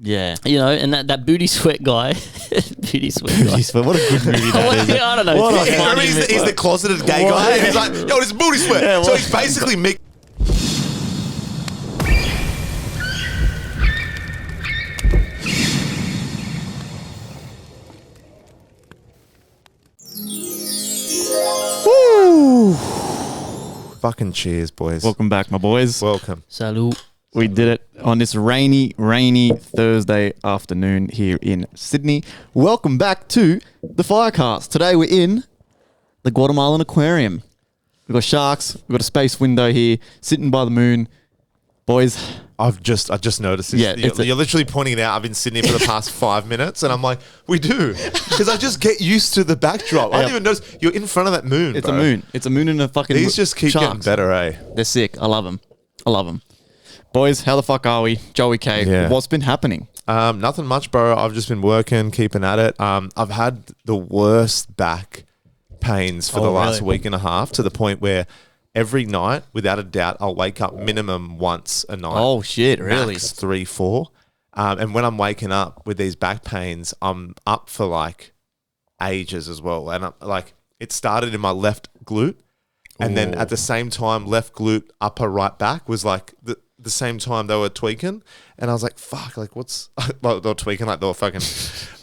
Yeah. You know, and that booty sweat guy. Booty sweat guy. Booty sweat. What a good movie that is. I don't know. What a It's funny Remember he's the closeted gay guy. And he's like, yo, this is booty sweat. Yeah, so what- he's basically Mick. Woo! Fucking cheers, boys. Welcome back, my boys. Welcome. Salute. We did it on this rainy Thursday afternoon here in Sydney. Welcome back to the FireCast. Today we're in the Guatemalan Aquarium. We've got sharks. We've got a space window here, sitting by the moon. Boys, I just noticed this. Yeah, You're literally pointing it out. I've been sitting here for the past 5 minutes, and I'm like, we do, because I just get used to the backdrop. I don't even notice you're in front of that moon. it's bro. a moon. It's a moon and a fucking These just keep getting sharks. better, eh? They're sick. I love them. Boys, how the fuck are we? Joey K, Yeah. what's been happening? Nothing much, bro. I've just been working, keeping at it. I've had the worst back pains for the last week and a half, to the point where every night, without a doubt, I'll wake up minimum once a night. Oh, shit, really? Max 3, 4. And when I'm waking up with these back pains, I'm up for like ages as well. And it started in my left glute. And then at the same time, left glute, upper right back was like the same time they were tweaking. And I was like, fuck, like what's, well, they were tweaking like they were fucking,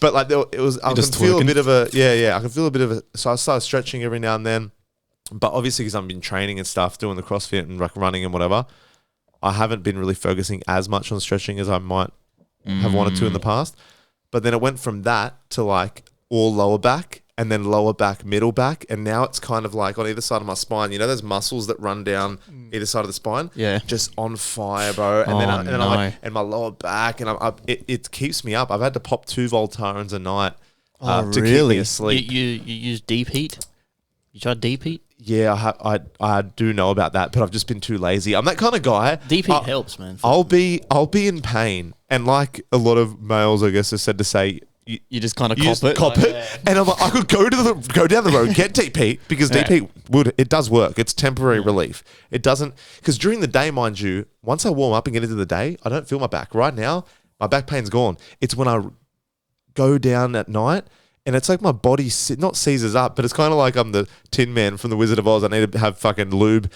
but like it was, I can feel a bit of a, I can feel a bit of a, so I started stretching every now and then. But obviously, because I've been training and stuff, doing the CrossFit and like running and whatever, I haven't been really focusing as much on stretching as I might have wanted to in the past. But then it went from that to like all lower back, and then lower back, middle back. And now it's kind of like on either side of my spine. You know those muscles that run down either side of the spine? Yeah. Just on fire, bro. And then I'm like, and my lower back, and it keeps me up. I've had to pop 2 Voltarens a night to keep me asleep. You use deep heat? You tried deep heat? Yeah, I do know about that, but I've just been too lazy. I'm that kind of guy. Deep heat helps, man. I'll be in pain, and like a lot of males, I guess, are said to say, You just kind of you cop just it. cop it. And I'm like, I could go down the road, get deep heat, because deep heat it does work. It's temporary relief. It doesn't, because during the day, mind you, once I warm up and get into the day, I don't feel my back. Right now, my back pain's gone. It's when I go down at night. And it's like my body not seizes up, but it's kind of like I'm the Tin Man from the Wizard of Oz. I need to have fucking lube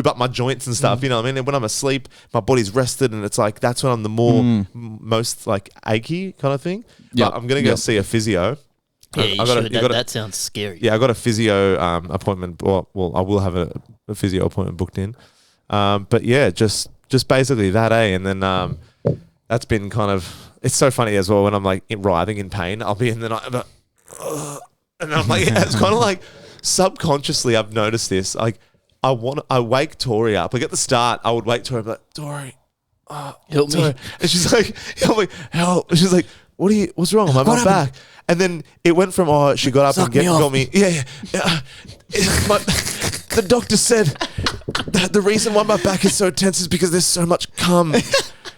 up my joints and stuff. You know what I mean? And when I'm asleep, my body's rested, and it's like that's when I'm the most like achy kind of thing. Yep. But I'm gonna go see a physio. Yeah, you should. That sounds scary. Yeah, I got a physio appointment. Well, I will have a physio appointment booked in. But yeah, just basically that, eh? And then that's been kind of. It's so funny as well when I'm like writhing in pain. I'll be in the night. And I'm like, it's kind of like subconsciously I've noticed this. Like I wake Tori up. Like at the start, I would wake Tori up like, Tori, Help Tori. me. And she's like, help. And she's like, what's wrong? I'm on my back. And then it went from, she got up Suck and me off. got me. Yeah. The doctor said that the reason why my back is so tense is because there's so much cum.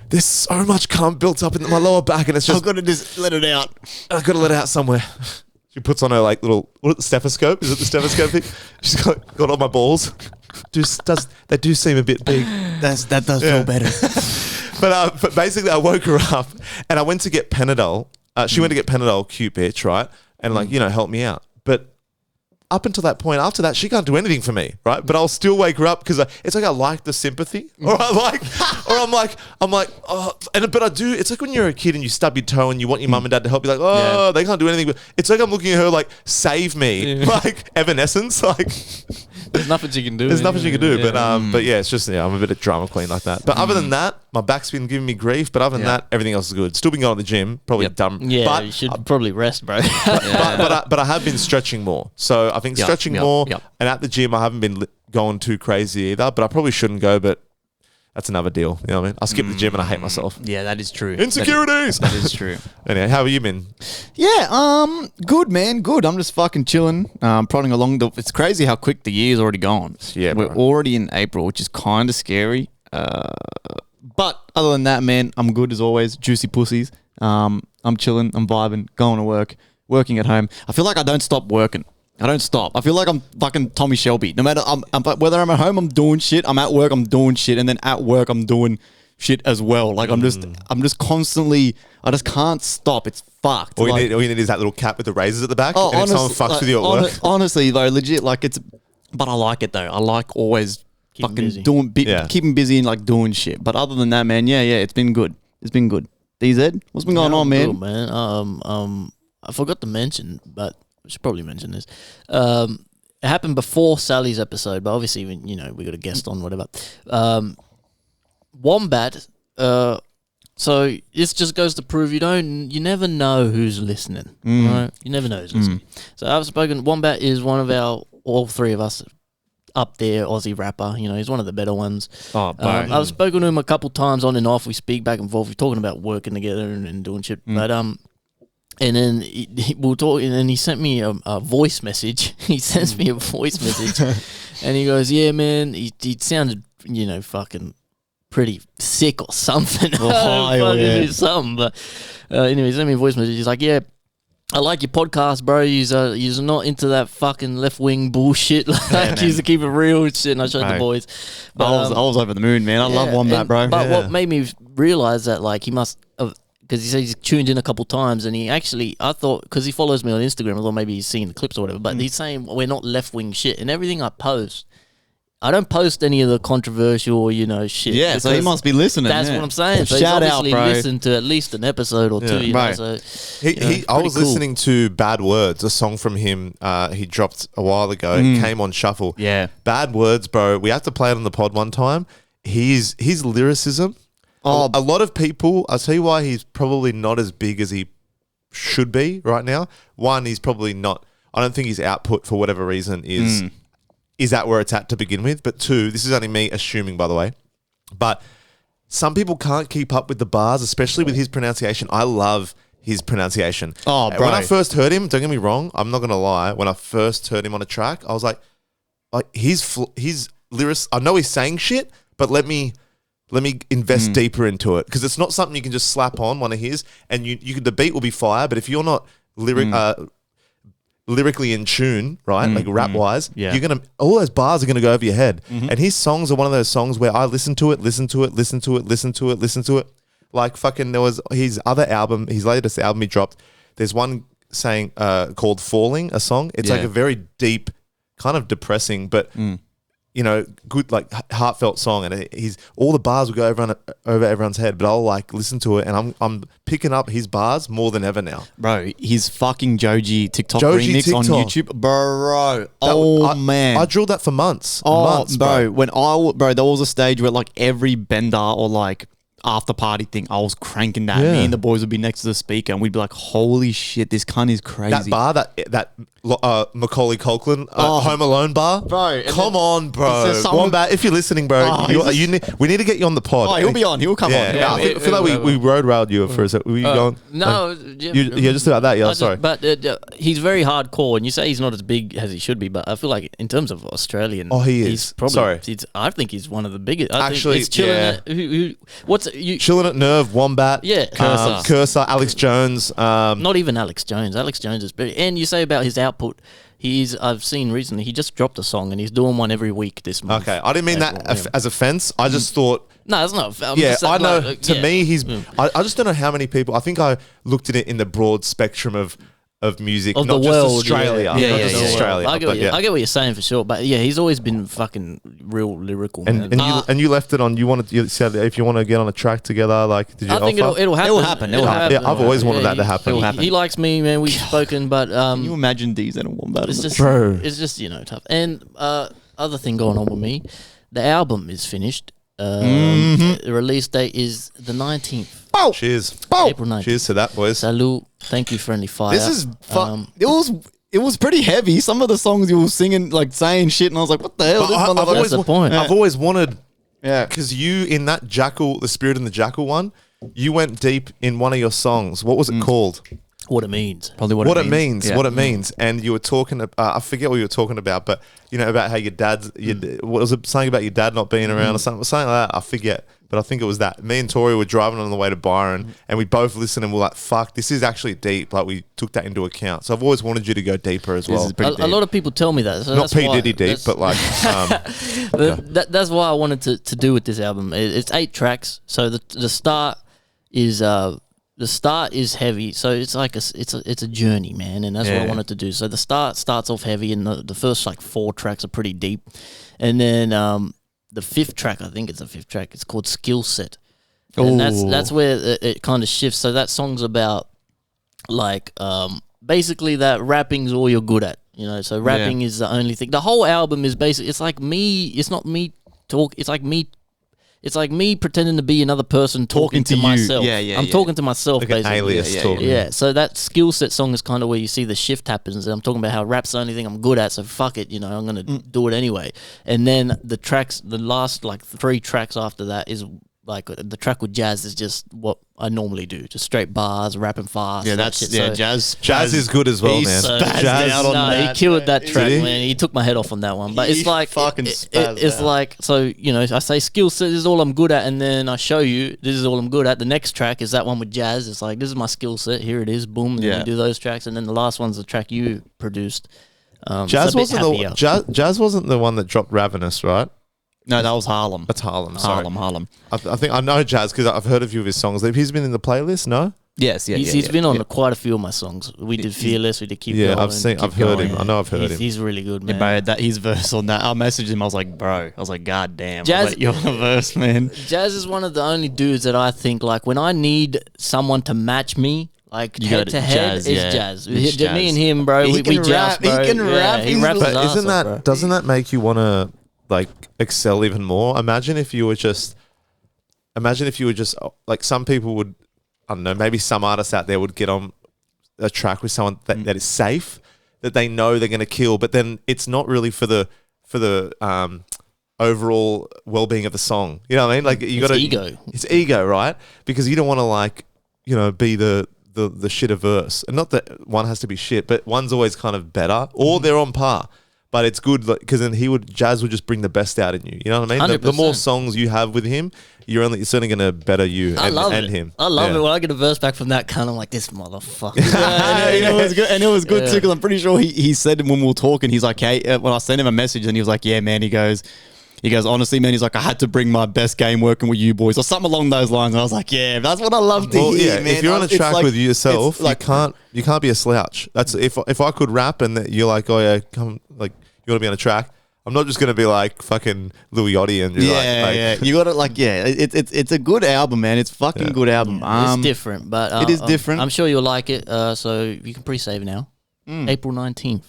There's so much cum built up in my lower back, and it's just I've got to just let it out. I've got to let it out somewhere. She puts on her like little stethoscope. Is it the stethoscope thing? She's got all my balls. They do seem a bit big. That does feel better. But basically, I woke her up and I went to get Panadol. She went to get Panadol, cute bitch, right? And like help me out. But up until that point, after that, she can't do anything for me, right? But I'll still wake her up because it's like I like the sympathy, or I'm like, but I do. It's like when you're a kid and you stub your toe and you want your mum and dad to help you, like, they can't do anything. But it's like I'm looking at her like, save me, like Evanescence, like. There's nothing she can do. There's nothing she can do, but yeah, it's just I'm a bit of drama queen like that. But other than that, my back's been giving me grief. But other than that, everything else is good. Still been going to the gym, probably dumb. Yeah, but you should probably rest, bro. but I have been stretching more. So I think stretching more, and at the gym I haven't been going too crazy either. But I probably shouldn't go. But that's another deal. You know what I mean? I skip the gym and I hate myself. Yeah, that is true. Insecurities. That is true. Anyway, how have you been? Yeah, good, man. Good. I'm just fucking chilling, prodding along. It's crazy how quick the year's already gone. Yeah, we're already in April, which is kind of scary. But other than that, man, I'm good as always. Juicy pussies. I'm chilling. I'm vibing. Going to work. Working at home. I feel like I don't stop working. I don't stop. I feel like I'm fucking Tommy Shelby. No matter whether I'm at home, I'm doing shit. I'm at work, I'm doing shit, and then at work, I'm doing shit as well. Like I'm just constantly, I just can't stop. It's fucked. All Like, you need is that little cap with the razors at the back. oh, and if someone honestly, fucks with you at work. honestly though, legit, like it's, but I like it though. I like always Keep fucking busy. keeping busy and like doing shit. But other than that, man, yeah, it's been good. It's been good. DZ, what's been going on, man? Good, man. I forgot to mention, but I should probably mention this. It happened before Sally's episode, but obviously, we got a guest on, whatever. Wombat. So this just goes to prove you never know who's listening, right? You never know who's listening. So I've spoken. Wombat is one of all three of us up there, Aussie rapper. He's one of the better ones. Oh, bro. I've spoken to him a couple times on and off. We speak back and forth. We're talking about working together and doing shit. But and then we'll talk. And then he sent me a voice message. He sends me a voice message, and he goes, "Yeah, man, he sounded, fucking pretty sick or something. Something." But anyway, he sent me a voice message. He's like, "Yeah, I like your podcast, bro. You're not into that fucking left wing bullshit. Like, you to keep it real and shit." And I showed the boys. But, I was over the moon, man. I love Wombat, bro. But what made me realize that, like, he must have, because he said he's tuned in a couple times, and I thought, because he follows me on Instagram, I thought maybe he's seen the clips or whatever, but he's saying we're not left wing shit, and everything I post, I don't post any of the controversial, shit. Yeah, so he must be listening. That's what I'm saying. So Shout he's out, obviously bro. listened to at least an episode or two. Right. So, I was listening to Bad Words, a song from him he dropped a while ago. It came on shuffle. Yeah. Bad Words, bro. We have to play it on the pod one time. His lyricism. A lot of people, I'll tell you why he's probably not as big as he should be right now. One, he's probably not, I don't think his output for whatever reason is at where it's at to begin with. But two, this is only me assuming, by the way, but some people can't keep up with the bars, especially with his pronunciation. I love his pronunciation. Oh, bro. When I first heard him, don't get me wrong, I'm not going to lie, when I first heard him on a track, I was like his lyrics, I know he's saying shit, but let me invest deeper into it, because it's not something you can just slap on one of his and the beat will be fire, but if you're not lyrically in tune, right, like rap wise, you're gonna, all those bars are gonna go over your head. And his songs are one of those songs where I listen to it. Like fucking, there was his other album, his latest album he dropped. There's one saying called "Falling," a song. It's like a very deep, kind of depressing, but good, like heartfelt song, and he's all the bars will go over everyone's head, but I'll like listen to it, and I'm picking up his bars more than ever now, bro. His fucking Joji TikTok remix on YouTube, bro. Man, I drilled that for months. Bro. There was a stage where like every bender or like after party thing, I was cranking that. Me and the boys would be next to the speaker, and we'd be like, "Holy shit, this cunt is crazy." That bar, that Macaulay Culkin Home Alone bar, bro. Come on, bro. Wombat, if you're listening, bro, we need to get you on the pod. Oh, he'll be on. He'll come on. Yeah, I feel like we road railed you for a second. Were you going? No, just about that. Yeah, sorry. But he's very hardcore, and you say he's not as big as he should be, but I feel like in terms of Australian, he is. He's probably, Sorry. I think he's one of the biggest. Actually, it's chilling. Chilling at Nerve, Wombat, Cursor, Alex Jones. Not even Alex Jones. Alex Jones is big. And you say about his output, I've seen recently, he just dropped a song and he's doing one every week this month. Okay, I didn't mean that as offense. I just thought. No, it's not. I know. To me, he's. I just don't know how many people. I think I looked at it in the broad spectrum of music, of not the just world, Australia. Australia. I get what you're saying for sure, but yeah, he's always been fucking real lyrical. And you left it on. You said if you want to get on a track together, like did you? I think it'll happen. Yeah, I've always wanted that to happen. He likes me, man. We've spoken, but can you imagine D's and a Wombat? It's just tough. And other thing going on with me, the album is finished. The release date is the 19th. Oh, cheers! April 19th. Cheers to that, boys. Salute. Thank you, Friendly Fire. This is it was pretty heavy. Some of the songs you were singing, like saying shit, and I was like, "What the hell?" That's the point. I've always wanted, because you in that Jackal, the Spirit in the Jackal one, you went deep in one of your songs. What was it called? What it means. Probably what it means. What it means. And you were talking. I forget what you were talking about, but about how your dad's. What was it? Something about your dad not being around or something like that. I forget. but I think it was that. Me and Tori were driving on the way to Byron, and we both listened and we're like, fuck, this is actually deep. Like, we took that into account. So I've always wanted you to go deeper as well. A lot of people tell me that. So Not P. Diddy deep, but like... that's why I wanted to do with this album. It's 8 tracks. So the start is... the start is heavy, so it's like it's a journey, man, and that's what I wanted to do. So the start starts off heavy, and the first like 4 tracks are pretty deep, and then the 5th track, I think it's the 5th track, it's called Skill Set, and that's where it kind of shifts. So that song's about like basically that rapping's all you're good at, you know. So rapping is the only thing. The whole album is basically it's like me. It's not me talk. It's like me. It's like me pretending to be another person talking to myself. I'm talking to myself, like basically. An alias talking. Yeah, so that Skill Set song is kind of where you see the shift happens. And I'm talking about how rap's the only thing I'm good at, so fuck it, you know, I'm going to do it anyway. And then the last like 3 tracks after that is like the track with Jazz is just what I normally do, just straight bars, rapping fast. Yeah, that's shit. yeah. So, Jazz is good as well, man. so spazzed out on that. He killed that track, Did he? man. He took my head off on that one. But He it's like fucking spazzed it's out. like, so you know, I say Skill Set this is all I'm good at, and then I show you this is all I'm good at. The next track is that one with Jazz. It's like, this is my skill set. Here it is. Boom. And then we do those tracks, and then the last one's the track you produced. Jazz wasn't the one that dropped Ravenous, right? No, that was Harlem. That's Harlem. Sorry. Harlem. I think I know Jazz because I've heard a few of his songs. He's been in the playlist, no? Yes, He's been on quite a few of my songs. We did Fearless. We did Keep Going. I've heard him. I know I've heard him. He's really good, man. Yeah, bro, his verse on that, I messaged him. I was like, bro, God damn. Jazz- Like, you're the verse, man. Jazz is one of the only dudes that I think, like, when I need someone to match me, like You head got to head, Jazz, is yeah. Jazz. It's Jazz. Me and him, bro, He we can joust, rap, he bro. can rap, He he's raps his But ass off, bro. doesn't that make you want to like excel even more? Imagine if you were just like, some people would, I don't know, maybe some artists out there would get on a track with someone that is safe, that they know they're going to kill, but then it's not really for the overall well-being of the song. You know what I mean? Like, you got ego. It's ego, right? Because you don't want to, like, you know, be the shitter verse, and not that one has to be shit, but one's always kind of better, or they're on par. But it's good because then Jazz would just bring the best out in you. You know what I mean? The more 100%. songs you have with him, it's only going to better you I love it. him. I love it when I get a verse back from that kind. I'm like, this motherfucker. And it was good, too, because I'm pretty sure he said when we were talking, he's like, hey, when I sent him a message, and he was like, yeah, man, he goes, honestly, man, he's like, I had to bring my best game working with you boys, or something along those lines. And I was like, yeah, that's what I love to hear, man. If you're on a track with yourself, like, you can't be a slouch. That's if I could rap and that you're like, oh yeah, come, like, you want to be on a track, I'm not just going to be like fucking Lil Yachty and you got to it's a good album, man. It's fucking good album. It's different, but it is different. I'm sure you'll like it. So you can pre-save now. April 19th.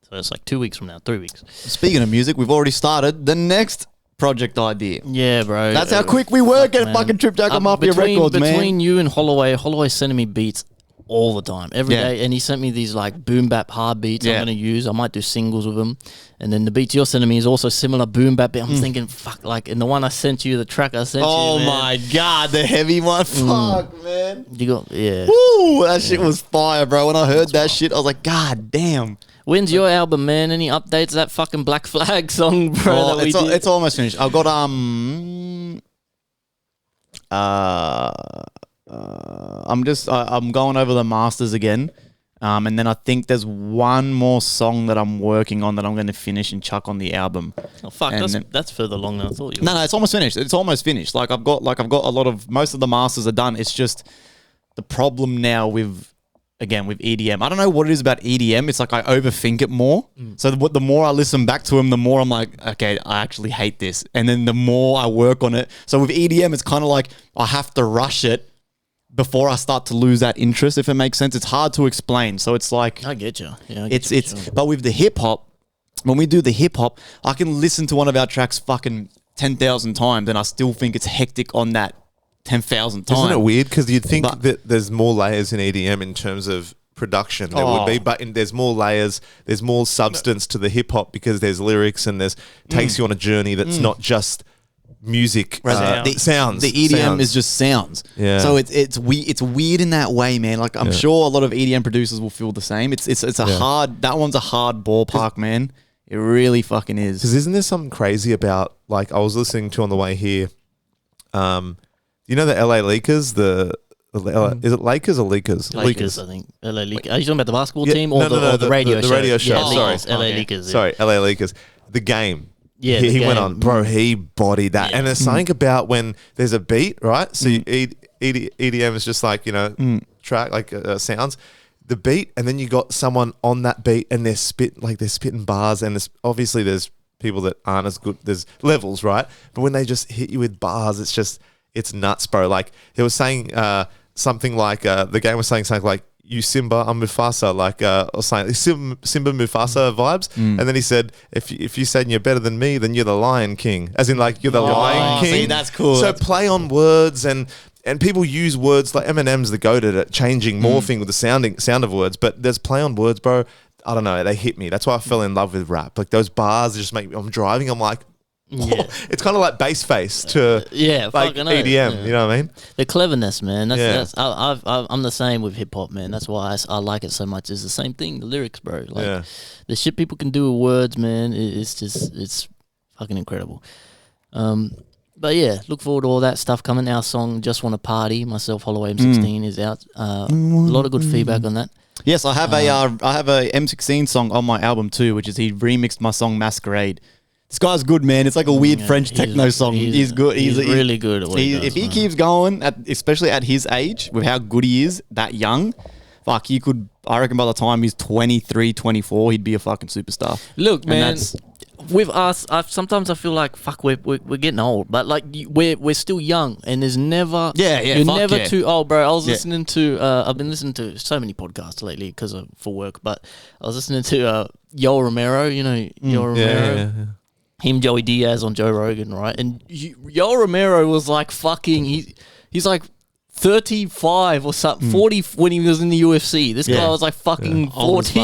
So it's like 2 weeks from now, 3 weeks. Speaking of music, we've already started the next project idea. Yeah, bro. That's how quick we were getting fucking Trip Jack on Mafia Records, man. Between you and Holloway's sending me beats all the time, every day, and he sent me these like boom bap hard beats I'm gonna use. I might do singles with him, and then the beats you're sending me is also similar boom bap. I'm thinking, fuck, like, and the one I sent you, the track I sent you. Oh man, my god, the heavy one. Fuck, man. you got Woo, that shit was fire, bro. When I heard that shit, I was like, god damn. When's your album, man? Any updates? That fucking Black Flag song, bro. Oh, it's almost finished. I've got I'm going over the masters again, and then I think there's one more song that I'm working on that I'm going to finish and chuck on the album. Oh fuck, that's further along than I thought you were. No, it's almost finished. It's almost finished. Like I've got a lot of, most of the masters are done. It's just the problem now with EDM. I don't know what it is about EDM. It's like I overthink it more. So the more I listen back to him, the more I'm like, okay, I actually hate this. And then the more I work on it. So with EDM, it's kind of like I have to rush it before I start to lose that interest, if it makes sense. It's hard to explain. So it's like, I get you. Yeah, but with the hip hop, when we do the hip hop, I can listen to one of our tracks fucking 10,000 times and I still think it's hectic on that 10,000 times. Isn't it weird? Because you'd think that there's more layers in EDM in terms of production. There would be, but there's more layers. There's more substance to the hip hop because there's lyrics and takes you on a journey that's not just music. Sounds. The EDM is just sounds. Yeah. So it's weird in that way, man. Like I'm sure a lot of EDM producers will feel the same. It's a hard. That one's a hard ballpark, man. It really fucking is. Because isn't there something crazy about, like, I was listening to on the way here, you know the LA Lakers, is it Lakers or Lakers? Lakers, I think. LA Lakers. Are you talking about the basketball team or no, the radio show? The radio show. Yeah, Sorry. LA Lakers. Yeah. Sorry, LA Lakers. The game. Yeah, he the went game. on, bro. He bodied that, and there's something about when there's a beat, right? So EDM is just like track like sounds, the beat, and then you got someone on that beat, and they're spitting bars, and obviously there's people that aren't as good. There's levels, right? But when they just hit you with bars, it's nuts, bro. Like he was saying something like the game was saying something like, "You Simba, I'm Mufasa," like or something Simba Mufasa vibes. And then he said, "If you said you're better than me, then you're the Lion King," as in like you're the Lion King. See, that's cool. So play on words and people use words like Eminem's the goat at it, changing, morphing with the sound of words. But there's play on words, bro. I don't know. They hit me. That's why I fell in love with rap. Like those bars just make me. I'm driving. I'm like. Yeah. It's kind of like bass face to like EDM, Yeah. you know what I mean? The cleverness, man. That's Yeah. I'm the same with hip hop, man. That's why I like it so much. It's the same thing. The lyrics, bro. Like Yeah. the shit people can do with words, man. It's fucking incredible. But yeah, look forward to all that stuff coming. Our song "Just Want to Party," myself, Holloway M16 is out. A lot of good feedback on that. Yes, I have a M16 song on my album too, which is he remixed my song "Masquerade." This guy's good, man. It's like a weird French techno song. He's good. He's really good at what he does, if he man. keeps going, especially at his age, with how good he is, that young, fuck, he could. I reckon by the time he's 23, 24, he'd be a fucking superstar. Look, And man. that's- With us, sometimes I feel like fuck, we're getting old, but like we're still young, and there's never you're fuck never yeah. too old, bro. I was Yeah. listening to I've been listening to so many podcasts lately because for work, but I was listening to Yoel Romero, you know Yoel Romero. Him, Joey Diaz on Joe Rogan, right? And Yoel Romero was like fucking. He's like 35 or something, 40 when he was in the UFC. This guy was like fucking 40,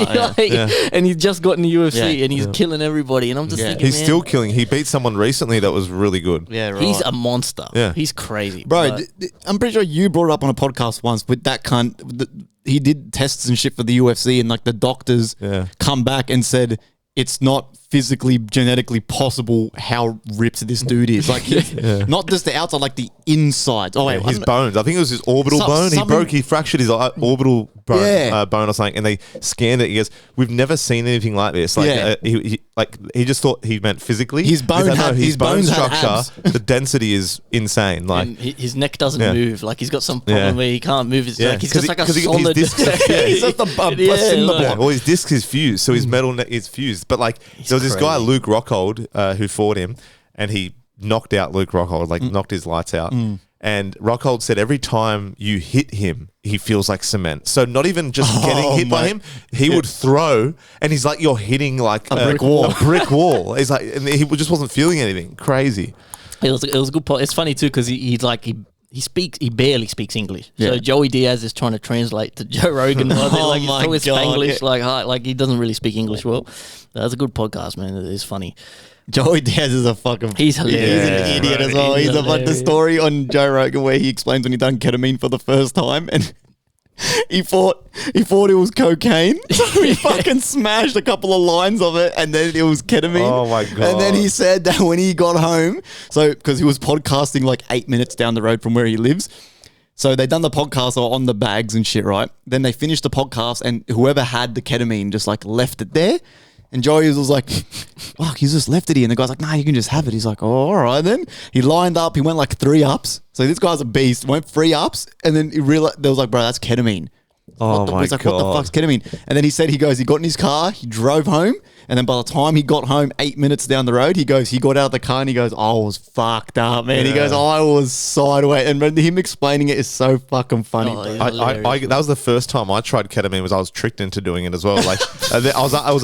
and he just got in the UFC and he's killing everybody. And I'm just thinking, He's man, still killing. He beat someone recently that was really good. Yeah, right. he's a monster. Yeah. He's crazy, Bro, but- I'm pretty sure you brought it up on a podcast once with that cunt. He did tests and shit for the UFC, and like the doctors come back and said it's not physically, genetically possible how ripped this dude is. Like, not just the outside, like the inside. Oh, wait, His bones. I think it was his orbital bone. He fractured his orbital bone, bone or something, and they scanned it. He goes, "We've never seen anything like this." Like, he just thought he meant physically. His bone had- his bone bones had structure. abs. The density is insane. Like, and his neck doesn't move. Like he's got some problem where he can't move his neck. He's 'Cause just like a 'cause his solid. discs are- He's just a cinder block. well, his disc is fused, so his metal neck is fused. But like, there was this guy, crazy. Luke Rockhold, who fought him, and he knocked out Luke Rockhold, like knocked his lights out. And Rockhold said every time you hit him, he feels like cement. So not even just getting hit by him, he would throw, and he's like, you're hitting like A brick wall. A brick wall. He's like, and he just wasn't feeling anything. Crazy. It was a good point. It's funny too because he barely speaks English. Yeah. So Joey Diaz is trying to translate to Joe Rogan. Like Oh he's my talking God. Spanglish, like he doesn't really speak English well. That's a good podcast, man. It is funny. Joey Diaz is a fucking... He's hilarious. He's an idiot as well. He's He's about the hilarious. story on Joe Rogan where he explains when he done ketamine for the first time and he thought it was cocaine. So he fucking smashed a couple of lines of it and then it was ketamine. Oh my God. And then he said that when he got home, so because he was podcasting like 8 minutes down the road from where he lives. So they done the podcast on the bags and shit, right? Then they finished the podcast and whoever had the ketamine just like left it there. And Joey was like, fuck, he's just left it here. And the guy's like, nah, you can just have it. He's like, oh, all right then. He lined up. He went like 3 ups. So this guy's a beast. Went 3 ups. And then he realized, they was like, bro, that's ketamine. Oh my He's like, what the God. fuck's ketamine? And then he said, he got in his car. He drove home. And then by the time he got home 8 minutes down the road, he got out of the car and he goes, I was fucked up, man. He goes, I was sideways. And him explaining it is so fucking funny. Oh, bro. yeah. That was the first time I tried ketamine. Was I was tricked into doing it as well. Like it was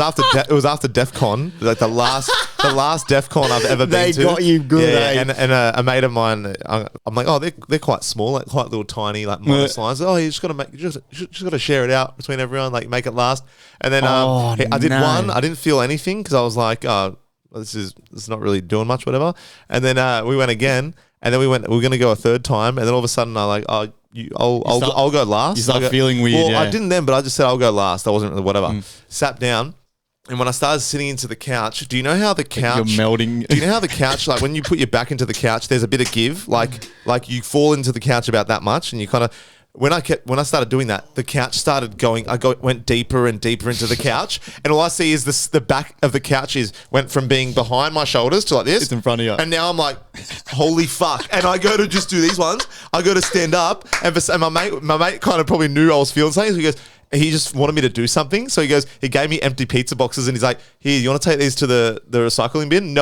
after DEF CON, like the last DEF CON I've ever They been to. got you good, eh? And a mate of mine, I'm like, oh, they're quite small, like quite little tiny, like minus lines. Oh, you just got to share it out between everyone, like make it last. And then Oh, I did no. one. I didn't feel anything because I was like, oh, this is not really doing much, whatever. And then we went again, and then we were going to go a third time, and then all of a sudden I like, oh, I'll go last. You start I'll go- feeling weird, Well, yeah. I didn't then, but I just said I'll go last. I wasn't really whatever. Sat down. And when I started sitting into the couch, do you know how the couch... You're melting. Do you know how the couch, like when you put your back into the couch, there's a bit of give? Like you fall into the couch about that much and you kind of... When I started doing that, the couch started going... went deeper and deeper into the couch. And all I see is the back of the couch went from being behind my shoulders to like this. It's in front of you. And now I'm like, holy fuck. And I go to just do these ones. I go to stand up. And my mate kind of probably knew I was feeling something. So he goes... He just wanted me to do something. So he gave me empty pizza boxes and he's like, here, you want to take these to the recycling bin?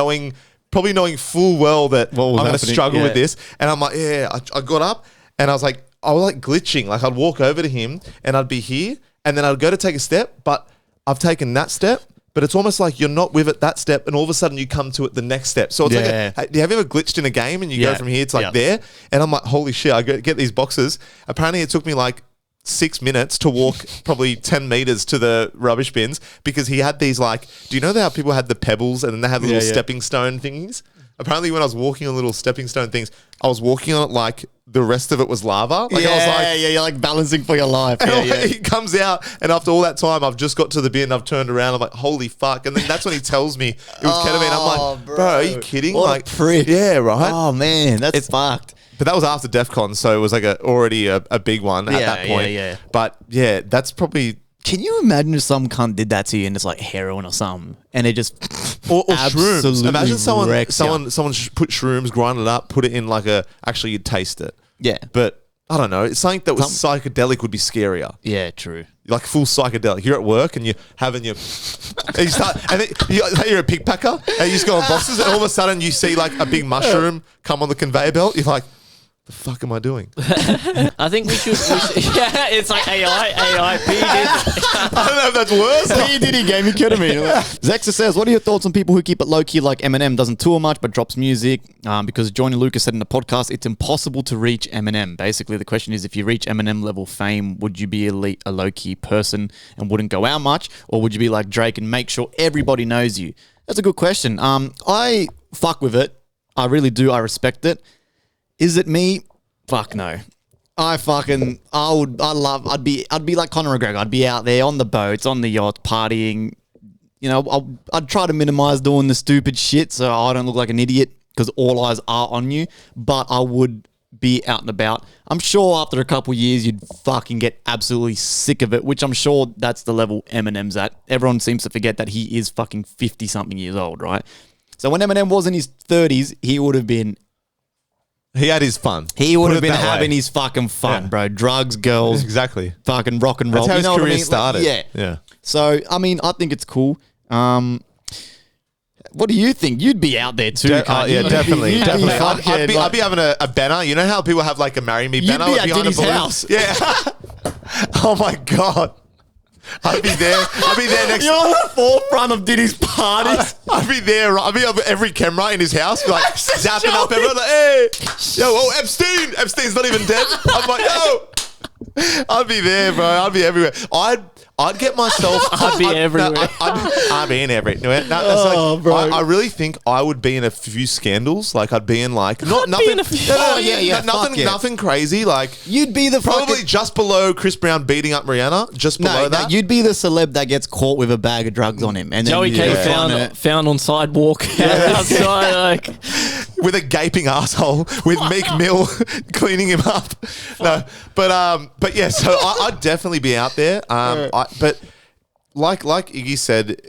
Probably knowing full well that I'm going to struggle with this. And I'm like, yeah, I got up and I was like glitching. Like I'd walk over to him and I'd be here and then I'd go to take a step, but I've taken that step. But it's almost like you're not with it that step and all of a sudden you come to it the next step. So it's have you ever glitched in a game and you go from here to like there? And I'm like, holy shit, I get these boxes. Apparently it took me like 6 minutes to walk probably 10 meters to the rubbish bins because he had these like, do you know how people had the pebbles and then they had little stepping stone things? Apparently when I was walking on little stepping stone things, I was walking on it like the rest of it was lava. Like I was like, you're like balancing for your life. He comes out and after all that time, I've just got to the bin, I've turned around, I'm like, holy fuck. And then that's when he tells me it was ketamine. I'm like, bro, are you kidding? What like, a prick. Yeah, right? Oh man, it's fucked. But that was after DEF CON, so it was like already a big one at that point. Yeah. But yeah, that's probably... Can you imagine if some cunt did that to you and it's like heroin or something and it just or shrooms? absolutely Imagine someone put shrooms, grind it up, put it in like actually you'd taste it. Yeah. But I don't know. It's something that was psychedelic would be scarier. Yeah, true. Like full psychedelic. You're at work and you're having your... and you start... And then you're a pickpacker and you just go on boxes and all of a sudden you see like a big mushroom come on the conveyor belt. You're like... The fuck am I doing? I think we should yeah, it's like AI, P Diddy. I don't know if that's worse. P Diddy gave me ketamine. Zexa says, what are your thoughts on people who keep it low-key like Eminem doesn't tour much but drops music? Because Johnny Lucas said in the podcast, it's impossible to reach Eminem. Basically, the question is, if you reach Eminem level fame, would you be a low-key person and wouldn't go out much? Or would you be like Drake and make sure everybody knows you? That's a good question. I fuck with it. I really do. I respect it. Is it me? Fuck no. I'd be like Conor McGregor. I'd be out there on the boats, on the yacht, partying. You know, I'd try to minimize doing the stupid shit so I don't look like an idiot because all eyes are on you. But I would be out and about. I'm sure after a couple years you'd fucking get absolutely sick of it, which I'm sure that's the level Eminem's at. Everyone seems to forget that he is fucking 50-something years old, right? So when Eminem was in his 30s, he would have been... He had his fun. He would have been having his fucking fun, bro. Drugs, girls. Exactly. Fucking rock and roll. That's how his career what I mean? started. Like, yeah. So, I mean, I think it's cool. What do you think? You'd be out there too, can't you? Yeah, definitely. Definitely. I'd be having a banner. You know how people have like a marry me banner? You'd be at behind a Diddy's balloon? house. Yeah. Oh my God. I'd be there. Next. You're on the forefront of Diddy's parties. I'd be there. I'd be on every camera in his house, like zapping up everyone. Like, hey, yo, oh Epstein. Epstein's not even dead. I'm like, yo. I'd be there, bro. I'd be everywhere. I'd get myself. I'd be everywhere. I'd be in everywhere. Bro. I really think I would be in a few scandals. Like I'd be in like nothing. Nothing crazy. Like You'd be the probably fucking... just below Chris Brown beating up Rihanna. Just below that. You'd be the celeb that gets caught with a bag of drugs on him. And then Joey K found on sidewalk outside, like with a gaping asshole with Meek Mill cleaning him up. No, but yeah. So I'd definitely be out there. But like Iggy said,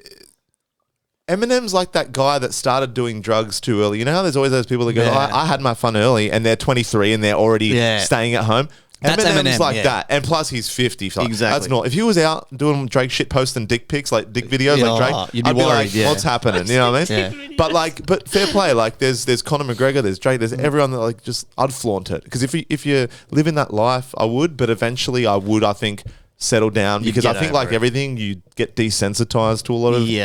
Eminem's like that guy that started doing drugs too early. You know how there's always those people that go, I had my fun early, and they're 23 and they're already staying at home. That's Eminem's Eminem, like that. And plus he's 50. So Exactly. That's not. If he was out doing Drake shit, posting dick pics, like dick videos like Drake, you'd be I'd be worried, like, what's happening? You know what I mean? But fair play. Like there's Conor McGregor, there's Drake, there's everyone that like just, I'd flaunt it. Because if you live in that life, I would, but eventually I would, I think, settle down because I think like everything you get desensitized to a lot of you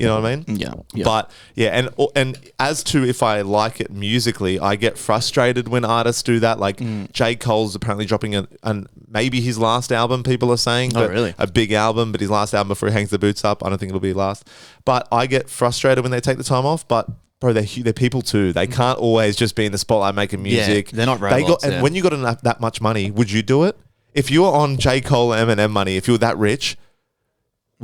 know what I mean? Yeah. But yeah, and as to if I like it musically, I get frustrated when artists do that. Like J. Cole's apparently dropping an maybe his last album, people are saying. Oh, really? A big album, but his last album before he hangs the boots up. I don't think it'll be his last. But I get frustrated when they take the time off. But bro, they're people too. They can't always just be in the spotlight making music. They're not robots. And when you got that much money, would you do it? If you were on J. Cole and Eminem money, if you were that rich,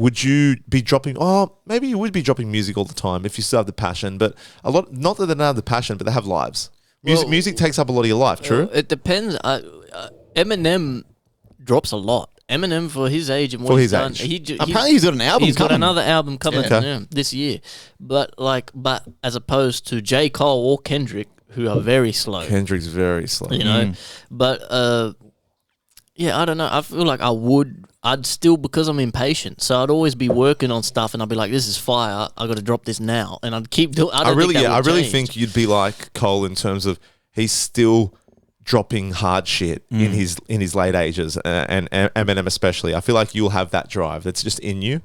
would you be dropping? Oh, maybe you would be dropping music all the time if you still have the passion. But a lot, not that they don't have the passion, but they have lives. Music takes up a lot of your life. True. It depends. Eminem drops a lot. Eminem for his age and what For he's his done. age. Apparently he's got an album He's got coming. another album coming Okay. this year. But as opposed to J. Cole or Kendrick, who are very slow. Kendrick's very slow. You know, but I don't know. I feel like I'd still, because I'm impatient, so I'd always be working on stuff, and I'd be like, "This is fire! I got to drop this now," and I'd keep doing. I really think you'd be like Cole in terms of he's still dropping hard shit in his late ages, and Eminem especially. I feel like you'll have that drive that's just in you.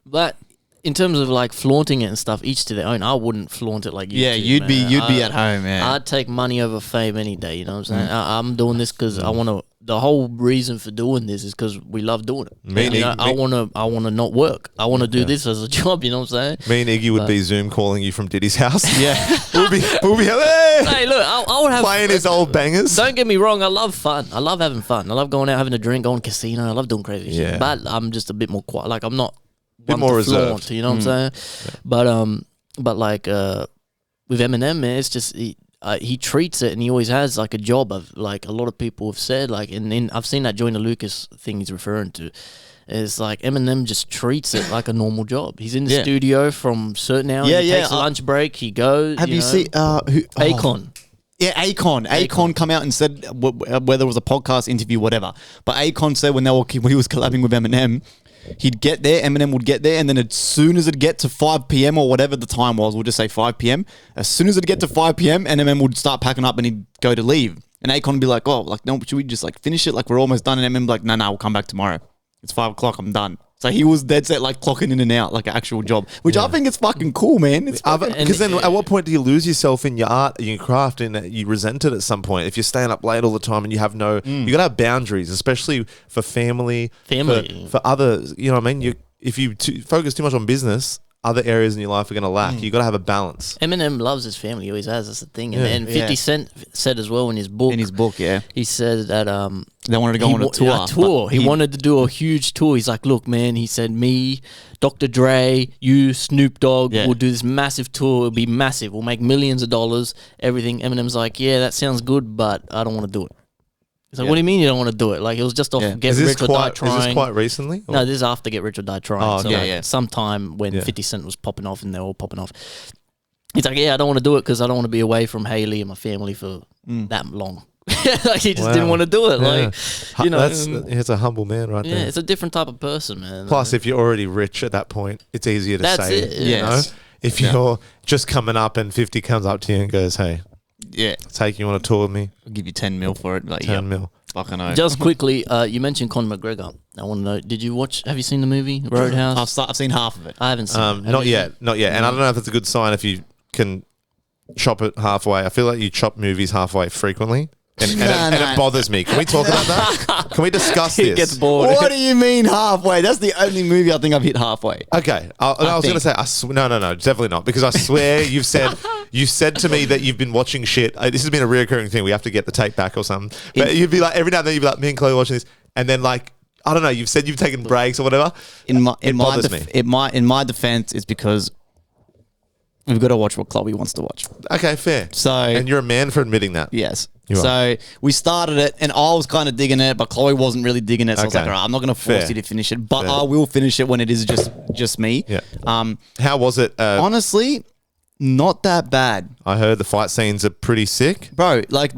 But in terms of like flaunting it and stuff, each to their own. I wouldn't flaunt it like you. Yeah, do, you'd man. be at home, man. I'd take money over fame any day. You know what I'm saying? I'm doing this because I want to. The whole reason for doing this is because we love doing it. I want to not work. I want to do this as a job. You know what I'm saying? Me and Iggy would be Zoom calling you from Diddy's house. Yeah. we'll be Hey, look, I would have playing his old bangers. Don't get me wrong. I love fun. I love having fun. I love going out, having a drink, going casino. I love doing crazy Yeah. shit. But I'm just a bit more quiet. Like I'm not Bit one more to reserved. flaunt, you know what I'm saying? But like with Eminem, man, it's just he treats it, and he always has like a job of like a lot of people have said like, and then I've seen that Joyner Lucas thing he's referring to. It's like Eminem just treats it like a normal job. He's in the studio from certain hours. Yeah, he yeah. takes a lunch break. He goes. Have you know. seen Akon? Yeah, Akon come out and said whether it was a podcast interview, whatever. But Akon said when he was collabing with Eminem, he'd get there, Eminem would get there, and then as soon as it'd get to 5 p.m. or whatever the time was, we'll just say 5 p.m. As soon as it'd get to 5 p.m., Eminem would start packing up and he'd go to leave. And Akon would be like, oh, like, no, should we just like finish it? Like, we're almost done. And Eminem would be like, no, we'll come back tomorrow. It's 5 o'clock, I'm done. So he was dead set, like clocking in and out, like an actual job, which I think is fucking cool, man. It's Because then, at what point do you lose yourself in your art, your craft, and you resent it at some point? If you're staying up late all the time and you have you got to have boundaries, especially for family, for others. You know what I mean? If you focus too much on business, other areas in your life are going to lack. You got to have a balance. Eminem loves his family. He always has. That's the thing. And 50 Cent said as well in his book. He said that they wanted to go on a tour. He wanted to do a huge tour. He's like, look, man. He said, me, Dr. Dre, you, Snoop Dogg, we'll do this massive tour. It'll be massive. We'll make millions of dollars. Everything. Eminem's like, yeah, that sounds good, but I don't want to do it. He's like, what do you mean you don't want to do it? Like, it was just off Get Rich or Die Trying. Is this quite recently? Or? No, this is after Get Rich or Die Trying. Oh, so sometime when 50 Cent was popping off and they're all popping off. He's like, I don't want to do it because I don't want to be away from Haley and my family for that long. Like, he just didn't want to do it. Yeah. Like, you know. He's a humble man right there. Yeah, it's a different type of person, man. Plus, if you're already rich at that point, it's easier to say it. You know? If you're just coming up and 50 comes up to you and goes, hey, take you on a tour with me. I'll give you 10 mil for it. Like, 10 mil. Fucking know. Just quickly, you mentioned Conor McGregor. I want to know, have you seen the movie Roadhouse? I've seen half of it. I haven't seen it. Not yet. And I don't know if it's a good sign if you can chop it halfway. I feel like you chop movies halfway frequently. And it bothers me. Can we talk about that? Can we discuss this? It gets bored. What do you mean halfway? That's the only movie I think I've hit halfway. Okay, I was going to say no, definitely not, because I swear you said to me that you've been watching shit. This has been a reoccurring thing. We have to get the tape back or something. But you'd be like, every now and then you'd be like, me and Chloe watching this, and then like, I don't know, you've said you've taken breaks or whatever. In my defense, it's because we've got to watch what Chloe wants to watch. Okay, fair. And you're a man for admitting that. Yes. So we started it, and I was kind of digging it, but Chloe wasn't really digging it. So I was like, all right, I'm not going to force you to finish it, but I will finish it when it is just me. Yeah. How was it? Honestly, not that bad. I heard the fight scenes are pretty sick. Bro, like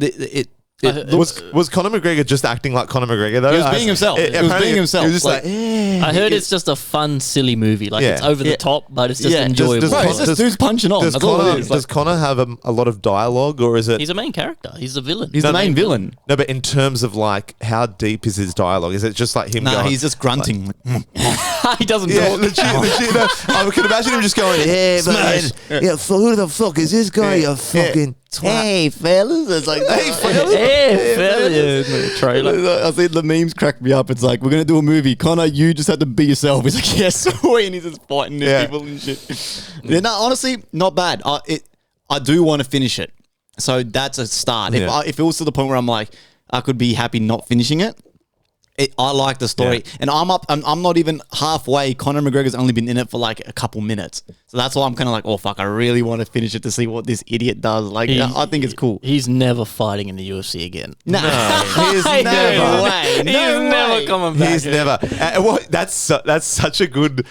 was Conor McGregor just acting like Conor McGregor though? He was being himself. He was being himself. He was just like I heard it's just a fun, silly movie. Like it's over the top, but it's just enjoyable. Bro, it's just dudes punching on. That's all it is. Does Conor have a lot of dialogue, or is it? He's a main character. He's the villain. He's the main villain. No, but in terms of like how deep is his dialogue? Is it just like him? Nah, he's just grunting. He doesn't talk. Legit, no, I can imagine him just going, "Yeah, man, who the fuck is this guy? You fucking twat." Hey, fellas. It's like, hey, fellas. Hey, fellas. Trailer. I think the memes crack me up. It's like, we're going to do a movie. Connor, you just have to be yourself. He's like, yes, sweet. And he's just fighting people and shit. Yeah, no, honestly, not bad. I do want to finish it. So that's a start. If it was to the point where I'm like, I could be happy not finishing it, I like the story, and I'm not even halfway. Conor McGregor's only been in it for like a couple minutes, so that's why I'm kind of like, oh fuck, I really want to finish it to see what this idiot does. Like, I think it's cool. He's never fighting in the UFC again. No, he's never. way. He's never coming back. He's never. That's such a good.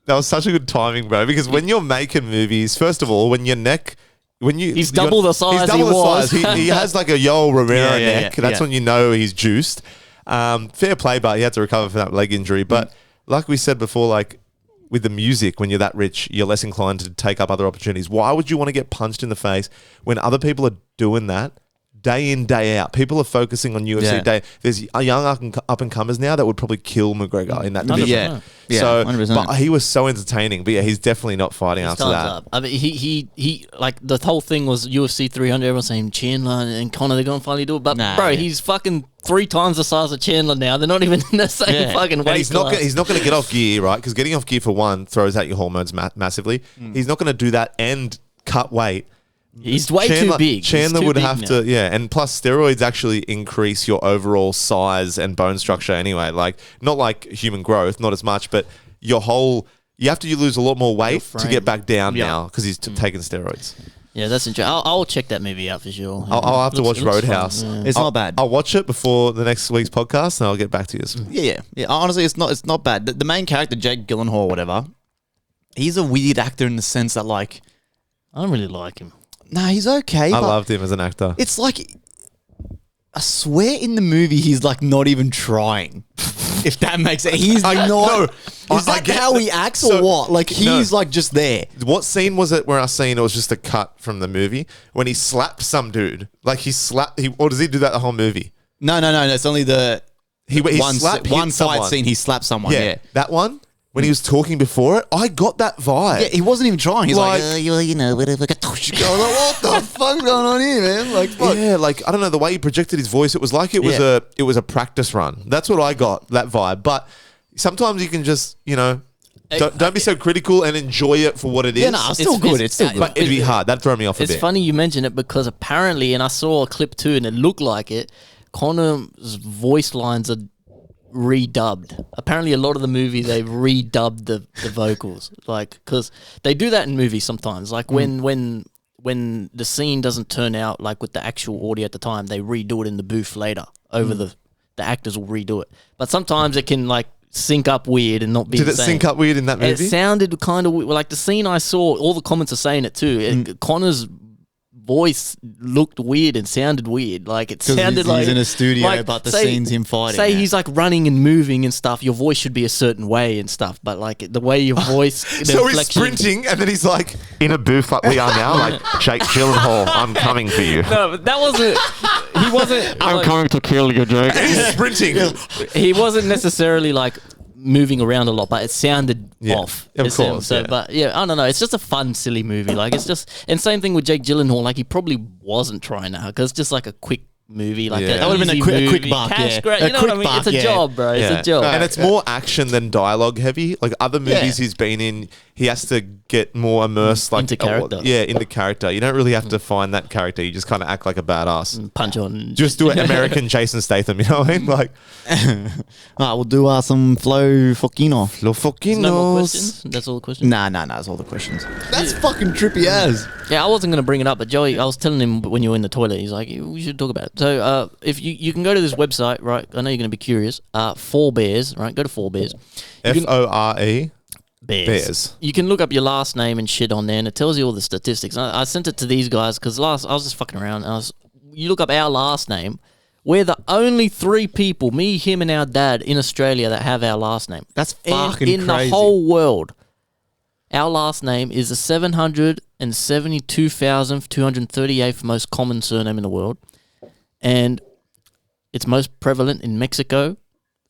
That was such a good timing, bro. Because when you're making movies, first of all, when your neck. He's double the size he was. He has like a Yoel Romero neck. That's yeah. when you know he's juiced. Fair play, but he had to recover from that leg injury. But like we said before, like with the music, when you're that rich, you're less inclined to take up other opportunities. Why would you want to get punched in the face when other people are doing that day in, day out? People are focusing on UFC day. There's a young up and comers now that would probably kill McGregor in that division. Yeah, so 100%. but he was so entertaining. But yeah, he's definitely not fighting after that. Up. I mean, he like the whole thing was UFC 300. Everyone's saying Chandler and Conor, they're going to finally do it. But he's fucking 3 times the size of Chandler now. They're not even in the same fucking weight class. He's not going to get off gear, right? Because getting off gear for one throws out your hormones massively. He's not going to do that and cut weight. He's way too big. Chandler would have to, and plus steroids actually increase your overall size and bone structure anyway. Like, not like human growth, not as much, but you have to lose a lot more weight to get back down now because he's taking steroids. Yeah, that's interesting. I'll check that movie out for sure. I'll have to watch Roadhouse. It's not bad. I'll watch it before the next week's podcast and I'll get back to you. Yeah. Honestly, it's not bad. The main character, Jake Gyllenhaal or whatever, he's a weird actor in the sense that, like, I don't really like him. Nah, he's okay. I loved him as an actor. It's like, I swear in the movie he's like not even trying. If that makes sense. He's not. No, is that how he acts or what? Like, he's like just there. What scene was it where I seen it was just a cut from the movie when he slapped some dude? Like or does he do that the whole movie? No. It's only the he one slapped fight someone. scene. He slapped someone. Yeah. That one. When he was talking before it, I got that vibe. Yeah, he wasn't even trying. He's like whatever. What the fuck's going on here, man? Like, fuck. Yeah, like I don't know the way he projected his voice. It was like it was a practice run. That's what I got, that vibe. But sometimes you can just don't be so critical and enjoy it for what it is. Yeah, no, it's still good. It's still good. But it'd be hard. That'd throw me off a bit. It's funny you mention it because apparently, and I saw a clip too, and it looked like it. Conor's voice lines are redubbed. Apparently a lot of the movie they've redubbed the vocals, like, because they do that in movies sometimes, like when the scene doesn't turn out like with the actual audio at the time, they redo it in the booth later over the actors will redo it, but sometimes it can like sync up weird and not be Did the it same. sync up weird in that movie? It sounded kind of like the scene I saw, all the comments are saying it too. Connor's voice looked weird and sounded weird. Like it sounded like he's in a studio, like, but the scene's him fighting. Say he's like running and moving and stuff. Your voice should be a certain way and stuff, but like the way your voice. So he's sprinting, and then he's like in a booth like we are now, like Jake Gyllenhaal, I'm coming for you. No, but that wasn't. He wasn't. I'm coming to kill you, Jake. He's sprinting. He wasn't necessarily like moving around a lot, but it sounded off. Of course. But yeah, I don't know. It's just a fun, silly movie. Like it's just, and same thing with Jake Gyllenhaal. Like he probably wasn't trying that because it's just like a quick movie. Like Yeah. that would have been a quick buck. Cash Yeah. grab, A you know what I quick mean? buck, It's a job, bro. It's a job. And it's more action than dialogue heavy. Like other movies he's been in, he has to get more immersed, like Into character. into character. You don't really have to find that character. You just kind of act like a badass. Punch on. Just do an American Jason Statham. You know what I mean? Like, Alright, we'll do some flow fuckino. lo fucking No more knows. questions. That's all the questions. Nah, that's all the questions. That's fucking trippy as. Yeah, I wasn't going to bring it up, but Joey, I was telling him when you were in the toilet, he's like, we should talk about it. So if you can go to this website, right? I know you're going to be curious. 4Bears, right? Go to 4Bears. FORE. Bears. You can look up your last name and shit on there, and it tells you all the statistics. I sent it to these guys because I was just fucking around. You look up our last name. We're the only 3 people, me, him, and our dad in Australia that have our last name. That's fucking in crazy. the whole world. Our last name is the 772,238th most common surname in the world, and it's most prevalent in Mexico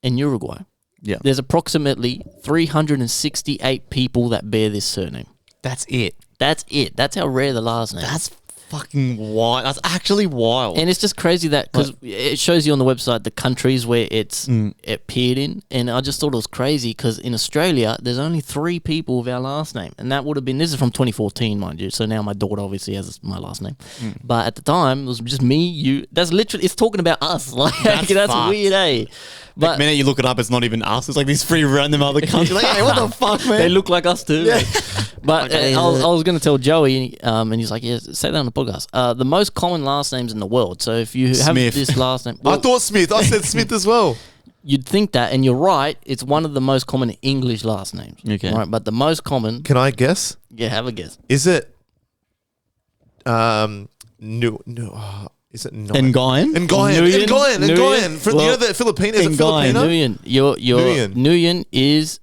and Uruguay. Yeah. There's approximately 368 people that bear this surname. That's it. That's it. That's how rare the last name is. That's fucking wild. That's actually wild. And it's just crazy that because it shows you on the website the countries where it appeared in, and I just thought it was crazy because in Australia there's only 3 people with our last name, and that would have been, this is from 2014, mind you. So now my daughter obviously has my last name, but at the time it was just me, you. That's literally, it's talking about us. Like that's fucked. weird, eh? The minute you look it up, it's not even us. It's like these three random other countries. Like, hey, what the fuck, man? They look like us too. But I was going to tell Joey, and he's like, yeah, say that on the podcast. The most common last names in the world. So if you have this last name... I thought Smith. I said Smith as well. You'd think that, and you're right. It's one of the most common English last names. Okay. Right, but the most common... Can I guess? Yeah, have a guess. Is it... is it not? Nguyen? Nguyen. From the Filipino. Is it Filipino? Nguyen. Your Nguyen is...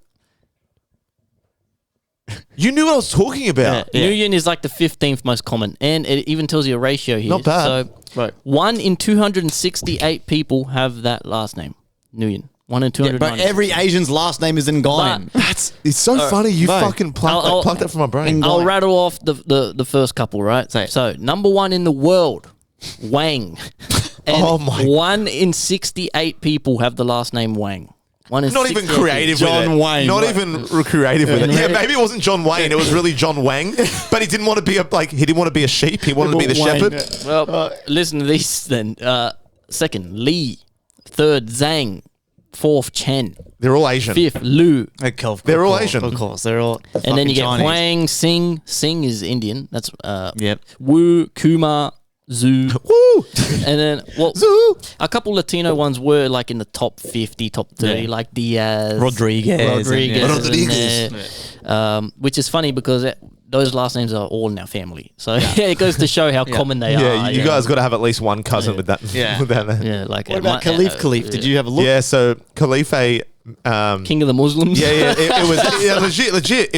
You knew what I was talking about. Yeah. Nguyen is like the 15th most common, and it even tells you a ratio here. Not bad. So, 1 in 268 people have that last name, Nguyen. 1 in 200. But every Asian's last name is Nguyen. It's so funny. You Bro. fucking plucked that from my brain. I'll rattle off the first couple, right? Say it. So, number 1 in the world, Wang. And Oh my- 1 in 68 people have the last name Wang. One in Not even 68 creative John with it. Wayne. Not Like- even creative with it. Yeah, maybe it wasn't John Wayne. It was really John Wang. But he didn't want to be he didn't want to be a sheep. He wanted to be the Wayne, shepherd. yeah. Well, listen to these then. Second, Lee. Third, Zhang. Fourth, Chen. They're all Asian. Fifth, Lu. They're all Asian. Of course, they're all. And then you get Chinese. Huang, Sing. Sing is Indian. That's Yep. Wu, Kumar, Zhu. Woo! And then Zhu. a couple Latino ones were like in the top 50, top 30, Yeah. like Diaz, Rodriguez. Rodriguez, Yeah. Rodriguez. in there. Which is funny because those last names are all in our family. So it goes to show how common they Yeah, are. you guys got to have at least one cousin with that. Yeah. With that name. Yeah, like What about Khalif? Did you have a look? Yeah, so Khalife. King of the Muslims? Yeah. It was legit.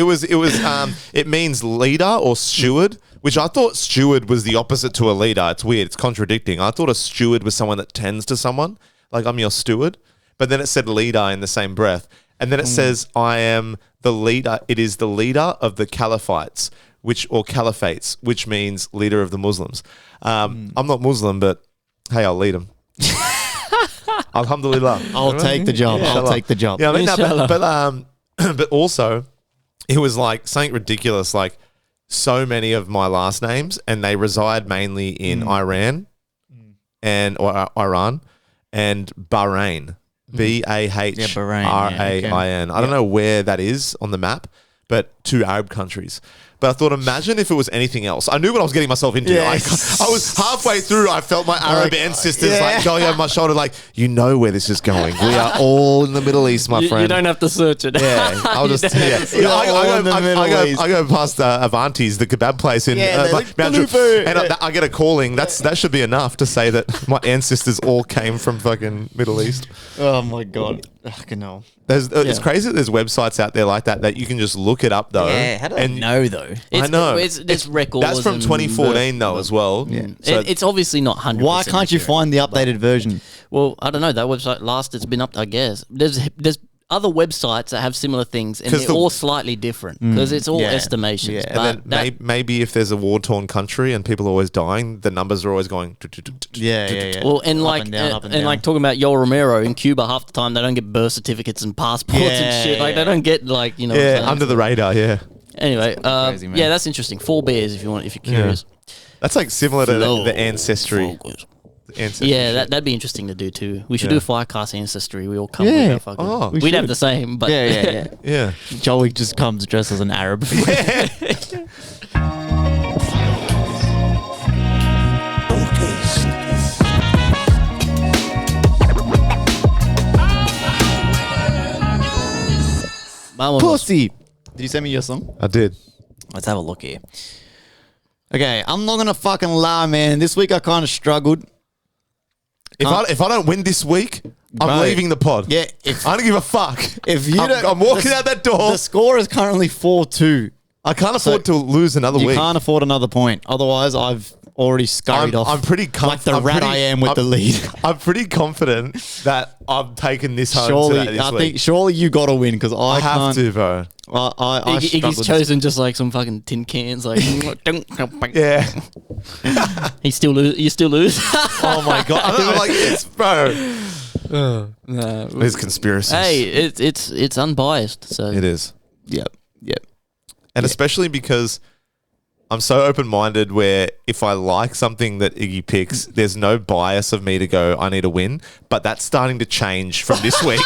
It means leader or steward, which I thought steward was the opposite to a leader. It's weird. It's contradicting. I thought a steward was someone that tends to someone, like I'm your steward. But then it said leader in the same breath, and then it says I am the leader. It is the leader of the caliphates, or caliphates, which means leader of the Muslims. I'm not Muslim, but hey, I'll lead them. Alhamdulillah. I'll take the job. I'll take the job. Yeah, I mean, no, Inshallah. but also, it was like something ridiculous. Like so many of my last names, and they reside mainly in Iran or Iran and Bahrain. Bahrain. I don't know where that is on the map, but 2 Arab countries. But I thought, imagine if it was anything else. I knew what I was getting myself into. Yes. I was halfway through. I felt my Arab ancestors like going over my shoulder, like, you know where this is going. We are all in the Middle East, my friend. You don't have to search it. Yeah, I'll just. I go past Avanti's, the kebab place in Mount Druitt, and I get a calling. That should be enough to say that my ancestors all came from fucking Middle East. Oh my god. Fucking hell. It's crazy that there's websites out there like that you can just look it up though. Yeah, how do I know though? I know. It's records. That's from 2014 though as well. Yeah. So It's obviously not 100%. Why can't you find the updated version? Well, I don't know. That website it's been up, I guess. There's other websites that have similar things, and 'Cause they're all slightly different because it's all Yeah. estimations. Yeah. But and then maybe if there's a war-torn country and people are always dying, the numbers are always going. Yeah. well, and Up like and down, up and and down. like talking about Yoel Romero in Cuba, half the time they don't get birth certificates and passports and shit. Like they don't get like what I'm Yeah, saying? under the radar. Yeah, Anyway, crazy, man. yeah, that's interesting. 4 bears if you're curious. that's like similar to Flow. the ancestry. Yeah, that'd be interesting to do too. We should do a FireCast ancestry. We all come Yeah. with our fucking. Oh, we we'd have should. the same, but Yeah. Yeah. Joey just comes dressed as an Arab. Pussy. Did you send me your song? I did. Let's have a look here. Okay, I'm not gonna fucking lie, man. This week I kind of struggled. If I don't win this week, I'm Bro. leaving the pod. Yeah, if I don't give a fuck. if you don't, I'm walking out that door. The score is currently 4-2. I can't afford to lose another You week. can't afford another point. Otherwise, I've already scurried off. I'm pretty like the rat I am with the lead. I'm pretty confident that I've taken this home Surely, today this I week. think surely you got to win because I have can't. to, bro. I Iggy's struggled. chosen just like some fucking tin cans. Like, Yeah. you still lose. Oh my god. I'm like, it's bro. Nah. There's conspiracies. Hey, it's unbiased. So It is. Yep. And especially because I'm so open-minded where if I like something that Iggy picks, there's no bias of me to go, I need to win. But that's starting to change from this week.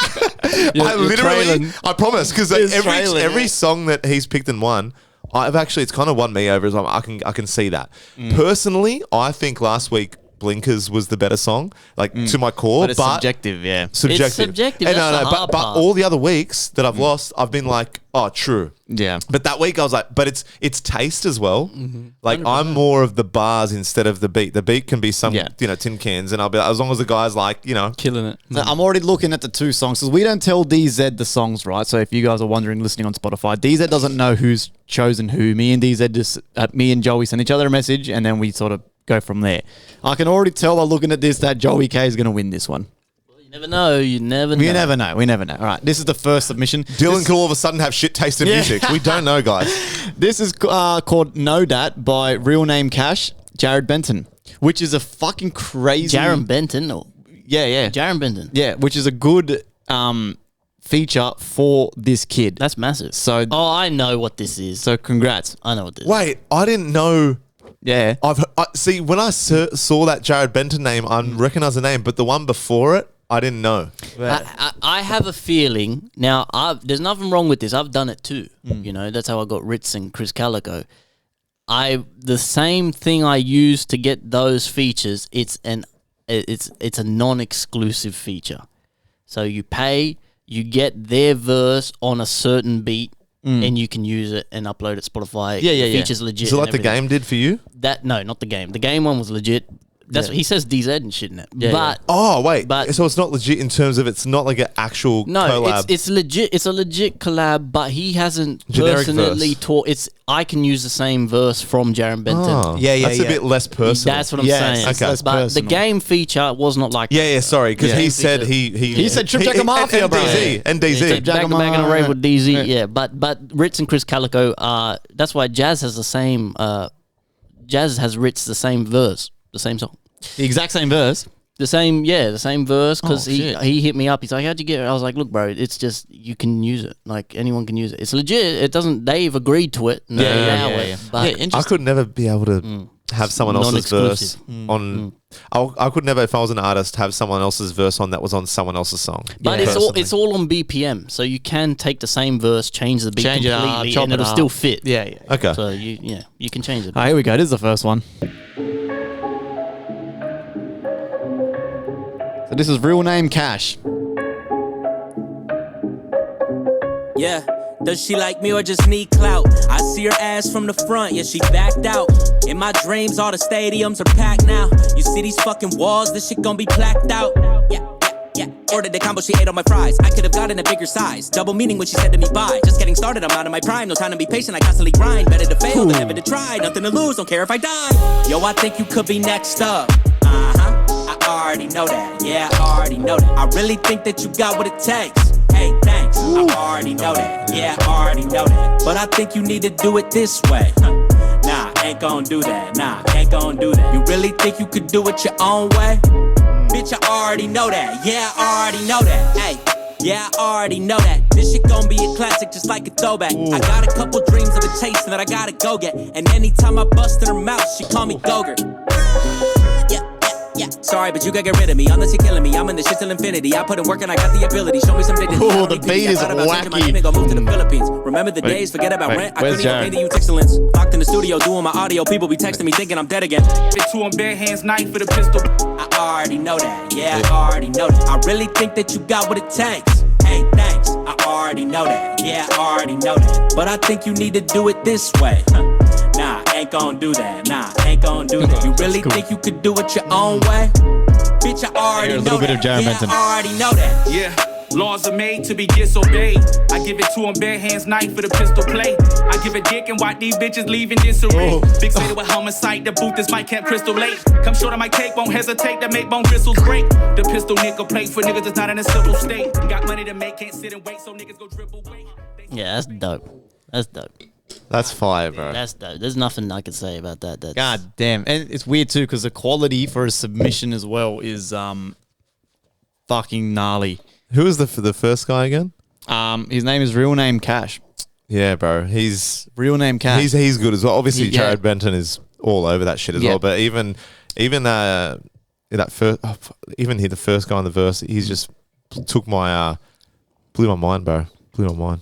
I promise, because every song that he's picked and won, it's kind of won me over as well. I can see that. Personally, I think last week Blinkers was the better song, to my core. But it's subjective, yeah. Subjective. It's subjective. And That's the hard but part. all the other weeks that I've lost, I've been like, oh, true. Yeah. But that week I was like, but it's taste as well. Like I'm more of the bars instead of the beat. The beat can be some, tin cans, and I'll be like, as long as the guy's like, killing it. So I'm already looking at the two songs because we don't tell DZ the songs, right? So if you guys are wondering, listening on Spotify, DZ doesn't know who's chosen who. Me and DZ me and Joey send each other a message, and then we sort of go from there. I can already tell by looking at this that Joey K is going to win this one. You never know. You never know. We never know. All right, this is the first submission. Dylan could all of a sudden have shit taste in music. We don't know, guys. This is called Know Dat by Real Name Cash, Jared Benton, which is a fucking crazy... Jaron Benton? Or Yeah. Jaron Benton. Yeah, which is a good feature for this kid. That's massive. So, I know what this is. so congrats. I know what this is. Wait, I didn't know... Yeah. See, when I saw that Jared Benton name, I recognise the name, but the one before it, I didn't know. I have a feeling now. There's nothing wrong with this. I've done it too. That's how I got Ritz and Chris Calico. The same thing I use to get those features. It's a non-exclusive feature. So you pay, you get their verse on a certain beat, and you can use it and upload it Spotify. Yeah. Features legit. Is it like and the everything. game did for you? No, not the game. The game one was legit. That's what he says. DZ and shit in it. Yeah, but Oh, wait. But- so it's not legit in terms of it's not like an actual no, collab. it's legit. It's a legit collab, but he hasn't Generic personally verse. taught. I can use the same verse from Jaron Benton. Oh, Yeah, That's a bit less personal. That's what I'm Yes, saying. it's less But personal. the game feature was not like Yeah, sorry, because Yeah. he said He said Trip Jacker Mafia, and bro. DZ, and Back DZ. Jack- to back in a rave with DZ, Yeah. yeah. But Ritz and Chris Calico that's why Jazz has the same. Jazz has Ritz the same verse, the same song. The exact same verse. The same verse because Oh, he shit. hit me up. He's like, "How'd you get it?" I was like, "Look, bro, it's just you can use it. Like anyone can use it. It's legit. It doesn't. They've agreed to it. And they allow it. But I could never be able to have someone else's verse Non-exclusive. on. I could never, if I was an artist, have someone else's verse on that was on someone else's song. But Personally. it's all on BPM, so you can take the same verse, change the beat Change it up, completely, chop and it it'll up. still fit. Yeah. Okay. So you can change it. All right, here we go. This is the first one. So this is Real Name Cash. Yeah. Does she like me or just need clout? I see her ass from the front, yeah, she backed out. In my dreams, all the stadiums are packed now. You see these fucking walls, this shit gon' be blacked out. Yeah. Ordered the combo, she ate all my fries. I could've gotten a bigger size. Double meaning when she said to me, bye. Just getting started, I'm out of my prime. No time to be patient, I constantly grind. Better to fail than never to try. Nothing to lose, don't care if I die. Yo, I think you could be next up. I already know that. Yeah, I already know that. I really think that you got what it takes. Hey, thanks. I already know that. Yeah, I already know that. But I think you need to do it this way. Nah, ain't gon' do that. Nah, ain't gon' do that. You really think you could do it your own way? Bitch, I already know that. Yeah, I already know that. Hey, yeah, I already know that. This shit gon' be a classic, just like a throwback. I got a couple dreams of a taste that I gotta go get. And anytime I bust in her mouth, she call me Gogurt. Yeah. Sorry, but you gotta get rid of me. Unless you're killing me, I'm in the shit till infinity. I put in work and I got the ability. Show me some dignity. Ooh, I don't the need pity. beat is I thought about changing my wacky. name and go move to the Philippines. Remember the days, forget about rent. I where's couldn't even Jared? pay the youth excellence. Locked in the studio doing my audio. People be texting me thinking I'm dead again. Fit two on bare hands, knife for the pistol. I already know that. Yeah, I already know that. I really think that you got what it takes. Hey, thanks. I already know that. Yeah, I already know that. But I think you need to do it this way. Nah, ain't gon' do that. Nah, ain't gon' do that. You really think you could do it your own way? Bitch, I already Hear a know little bit that. of Jared Yeah, Benton. I already know that. Yeah, laws are made to be disobeyed. I give it two on bare hands, knife for the pistol play. I give a dick and watch these bitches leave in disarray. Fixated with homicide, the booth is my camp crystal lake. Come short on my cake, won't hesitate to make bone bristles break. The pistol nickel plate for niggas that's not in a civil state. Got money to make, can't sit and wait, so niggas go dribble weight. Yeah, that's dope. That's dope. That's fire, bro. That's dope. There's nothing I can say about that. That's, God damn. And it's weird too because the quality for a submission as well is fucking gnarly. Who was the first guy again? His name is Real Name Cash. Yeah, bro. He's Real name Cash. he's good as well. Obviously, Yeah. Jared Benton is all over that shit as Yeah. well. But even that first, the first guy in the verse, he's just took my blew my mind, bro. Blew my mind.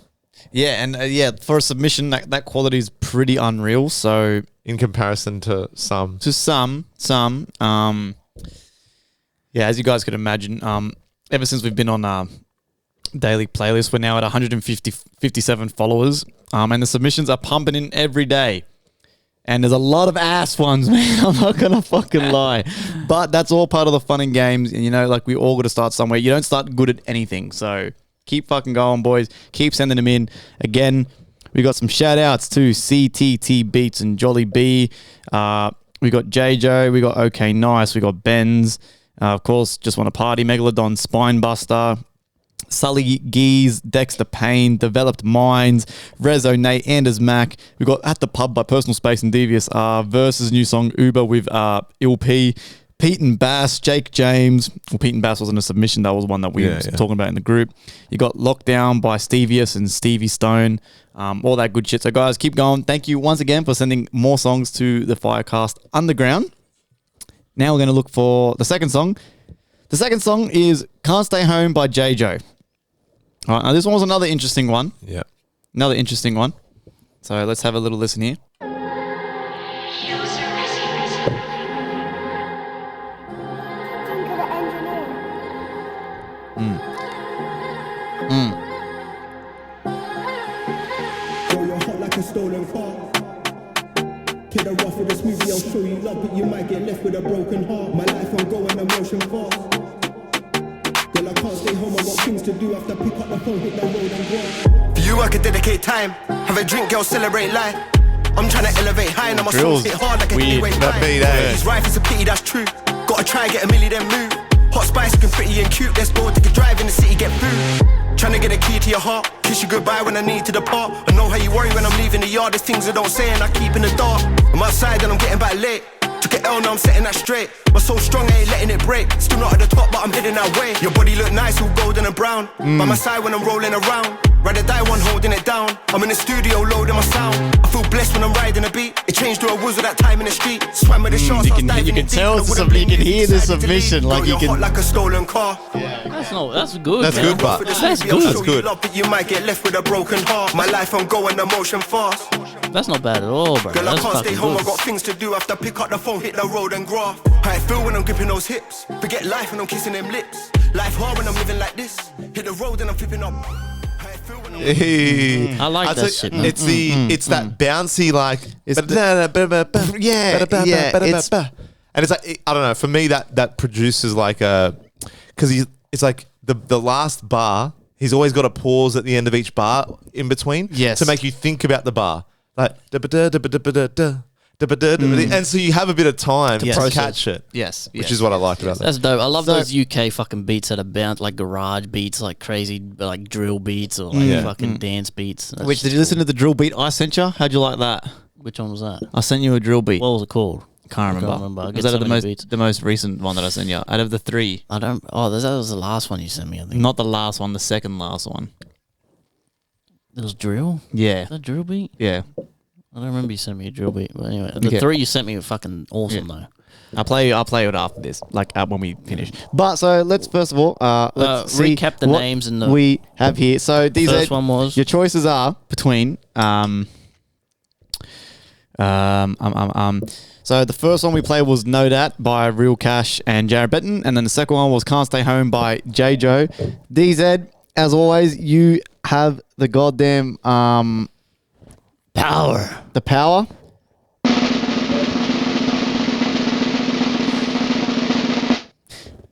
Yeah, and for a submission, that quality is pretty unreal. So In comparison to some. As you guys could imagine, ever since we've been on daily playlist, we're now at 157 followers, and the submissions are pumping in every day. And there's a lot of ass ones, man. I'm not going to fucking lie. But that's all part of the fun and games. And, we all got to start somewhere. You don't start good at anything. So keep fucking going, boys. Keep sending them in. Again, we got some shout outs to CTT Beats and Jolly B. We got JJ. We got OK Nice. We got Benz. Of course, Just Want to Party. Megalodon Spinebuster. Sully Geese, Dexter Payne, Developed Minds, Rezo Nate, Anders Mac. We got At the Pub by Personal Space and Devious versus new song Uber with Il P, Pete and Bass, Jake James. Well, Pete and Bass wasn't a submission, that was one that we were talking about in the group. You got Lockdown by Stevius and Stevie Stone. All that good shit. So guys, keep going. Thank you once again for sending more songs to the FireCast Underground. Now we're going to look for the second song. The second song is Can't Stay Home by JJ. All right, now this one was another interesting one. Yeah. Another interesting one. So let's have a little listen here. Girl, you're hot like a stolen car. Kid, I'm rough with this movie, I'll show you love, but you might get left with a broken heart. My life, I'm going emotion fast. Girl, I can't stay home, I've got things to do. After pick up the phone, hit the road and go. For you, I could dedicate time. Have a drink, girl, celebrate life. I'm trying to elevate high, and I'm a Drills. hit hard like a Weird. heavyweight That fight. beat, eh? He's right, it's a pity, that's true. Gotta try, get a milli, then move. Hot spice, looking pretty and cute. Let's go, take a drive in the city, get food. Trying to get a key to your heart. Kiss you goodbye when I need to depart. I know how you worry when I'm leaving the yard. There's things I don't say and I keep in the dark. I'm outside and I'm getting back late. Took an L, now I'm setting that straight. My soul strong, I ain't letting it break. Still not at the top, but I'm heading that way. Your body look nice, all golden and brown. By my side when I'm rolling around. Rather die one holding it down. I'm in the studio loading my sound. I feel blessed when I'm riding a beat. It changed to a woods with that time in the street. Swam with the sharks, You I was can- diving you can in deep, tell and I it's wouldn't a- you blame can if hear the decided to leave. submission, like Girl, you you're can- hot like a stolen car. That's good. That's man. good, but That's good. That's good. Love, but you might get left with a broken heart. My life, I'm going emotion fast. That's not bad at all, bro. Girl, I That's can't stay fucking home, good. I've got things to do. After pick up the phone, hit the road and graph. How I feel when I'm gripping those hips. Forget life when I'm kissing them lips. Life hard when I'm living like this. Hit the road and I'm flipping up. How I feel when I'm Hey. I like I'd that say shit, man. It's it's that bouncy like It's and it's like I don't know. For me, that produces like because it's like the last bar. He's always got a pause at the end of each bar in between, Yes. to make you think about the bar, like and so you have a bit of time Yes. to catch it. Yes. Which is what I liked about that. That's dope. I love So- those UK fucking beats that are bound like garage beats, like crazy like drill beats or like Yeah. fucking dance beats. That's Which, did you listen to the drill beat I sent you? How'd you like that? Which one was that? I sent you a drill beat. What was it called? Can't remember. I Was get that so the many beats. the most recent one that I sent you? Out of the three. I don't. Oh, that was the last one you sent me. I think Not the last one, the second last one. it was drill. Yeah. Is that drill beat? Yeah. I don't remember you sent me a drill beat. But anyway, the Okay. three you sent me were fucking awesome though. I'll play it after this, like when we finish. But so let's first of all let's see recap the what names and the we have here. So these first one was your choices are between So the first one we played was Know That by Real Cash and Jared Benton, and then the second one was Can't Stay Home by J Joe. DZ, as always, you have the goddamn power. the power.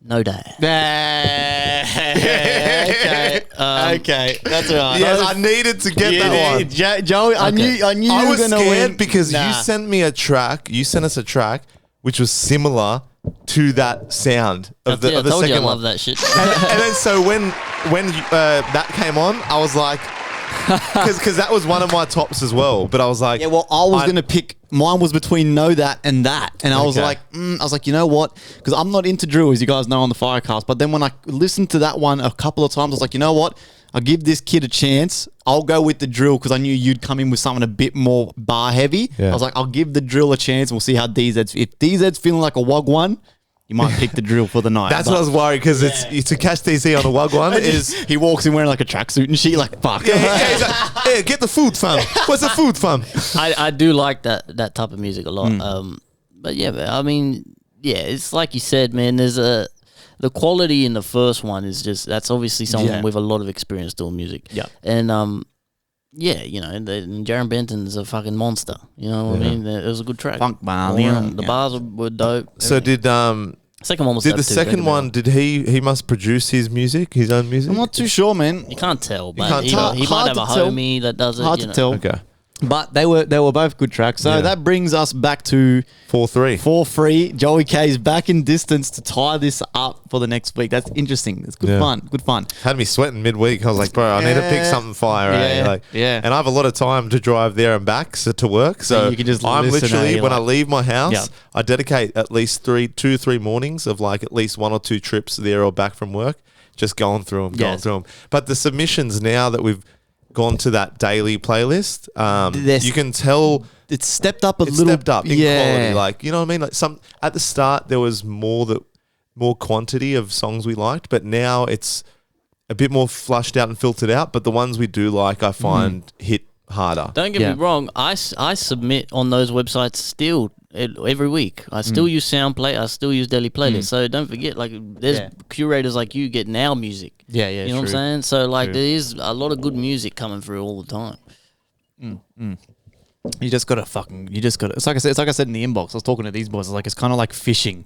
No doubt. Okay, okay, that's all right. Yes, I needed to get that one. Joey, I knew I you was were gonna scared win because Nah. you sent me a track. You sent us a track which was similar to that sound of the, I of the told you I second one. love that shit. And then so when that came on, I was like, because that was one of my tops as well. But I was like, Yeah, well, I was gonna pick. Mine was between Know That and that, and I was Okay. like, you know what? Because I'm not into drill, as you guys know on the FireCast. But then when I listened to that one a couple of times, I was like, you know what? I'll give this kid a chance. I'll go with the drill because I knew you'd come in with something a bit more bar heavy. Yeah. I was like, I'll give the drill a chance. And we'll see how DZ's. If DZ's feeling like a wog one, you might pick the drill for the night. That's what I was worried because it's to catch DC on a wug one is he walks in wearing like a tracksuit and shit. Like fuck. he's like, hey, get the food, fam. What's the food, fam? I do like that type of music a lot. But yeah, I mean, yeah, it's like you said, man. There's the quality in the first one is just that's obviously someone with a lot of experience doing music. Yeah, and yeah, you know, and Jaron Benton's a fucking monster. You know what I mean? It was a good track. Funk bar, The bars were dope. So did second one was did dope the too, second one? Did he must produce his music, his own music? I'm not too sure, man. You can't tell, but can't he tell. might Hard have a to tell. homie that does it. Hard you to know. tell. Okay, But they were both good tracks. So Yeah. that brings us back to 4-3. 4-3. Joey K's back in distance to tie this up for the next week. That's interesting. It's good Yeah. fun. Good fun. Had me sweating midweek. I was like, bro, I need to pick Yeah. something fire. eh? Yeah. Like, Yeah. And I have a lot of time to drive there and back to work. So you can just I'm listen, literally, eh, when I like- leave my house, Yeah. I dedicate at least 2-3 mornings of like at least 1 or 2 trips there or back from work, just going through them, But the submissions now that we've gone to that daily playlist, This- you can tell It's stepped up a it's little. stepped up in quality. Like, you know what I mean? Like at the start there was more quantity of songs we liked, but now it's a bit more flushed out and filtered out. But the ones we do like, I find hit harder. Don't get Yeah. me wrong. I submit on those websites still every week. I still use SoundPlay. I still use Daily Playlist. So don't forget, like, there's curators like you getting our music. Yeah, You know what I'm true. saying? So like, there is a lot of good music coming through all the time. You just gotta it's like I said in the inbox. I was talking to these boys. It's kind of like fishing.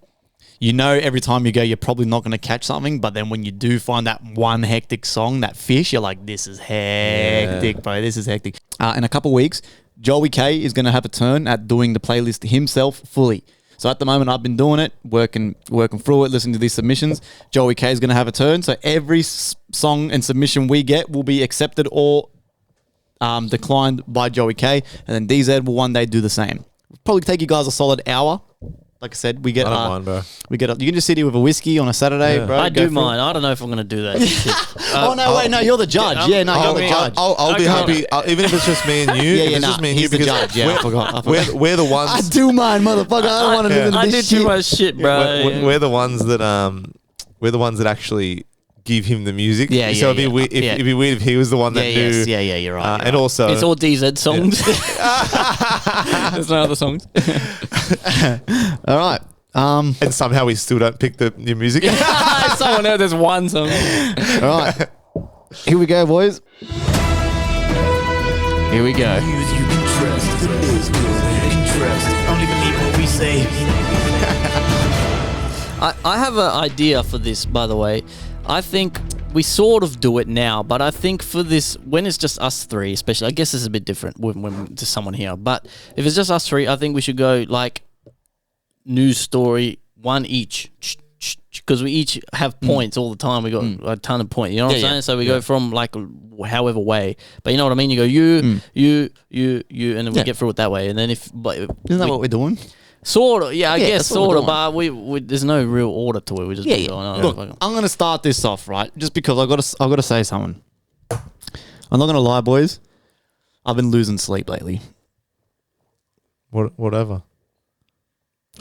You know, every time you go, you're probably not going to catch something. But then when you do find that one hectic song, that fish, you're like, this is hectic, bro. This is hectic. In a couple of weeks, Joey K is going to have a turn at doing the playlist himself fully. So at the moment, I've been doing it, working through it, listening to these submissions. Joey K is going to have a turn. So every song and submission we get will be accepted or declined by Joey K. And then DZ will one day do the same. Probably take you guys a solid hour. Like I said, we get. I don't mind, bro. You can just sit here with a whiskey on a Saturday, bro. I go do for mine. I don't know if I'm going to do that shit. Oh no, wait, no, you're the judge. You're the judge. I'll be happy, even if it's just me and you. if it's just me and he's you, the because judge. Yeah, I forgot. We're the ones. I do mine, motherfucker. I don't want to live in I this did shit. too much shit, bro. We're the ones that actually give him the music. Yeah, So yeah, it'd be yeah. weird Yeah. it'd be weird if he was the one that knew. Yeah, you're right. And also, It's all DZ songs. There's no other songs. all right. and somehow we still don't pick the new music. Someone else, there's one song. All right. Here we go, boys. Here we go. You can trust. The news good. You can trust. Only believe what we say. I have an idea for this, by the way. I think we sort of do it now, but I think for this, when it's just us three, especially, I guess it's a bit different when to someone here. But if it's just us three, I think we should go like news story, one each. Because we each have points all the time. We got a ton of points. You know what I'm saying? So we go from like however way. But you know what I mean? You go you, and then we get through it that way. And then Isn't that what we're doing? sort of, I guess that's what we're sort of, but we there's no real order to it. We just going on. Look, I'm gonna start this off right, just because I gotta say something. I'm not gonna lie, boys. I've been losing sleep lately. Whatever.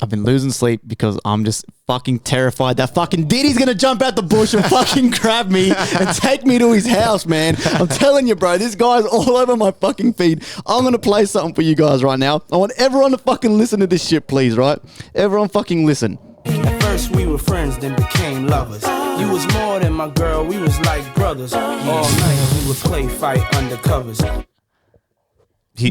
I've been losing sleep because I'm just fucking terrified that fucking Diddy's gonna jump out the bush and fucking grab me and take me to his house, man. I'm telling you, bro, this guy's all over my fucking feed. I'm gonna play something for you guys right now. I want everyone to fucking listen to this shit, please, right? Everyone fucking listen. At first we were friends, then became lovers. You was more than my girl, we was like brothers. All night we would play fight undercovers.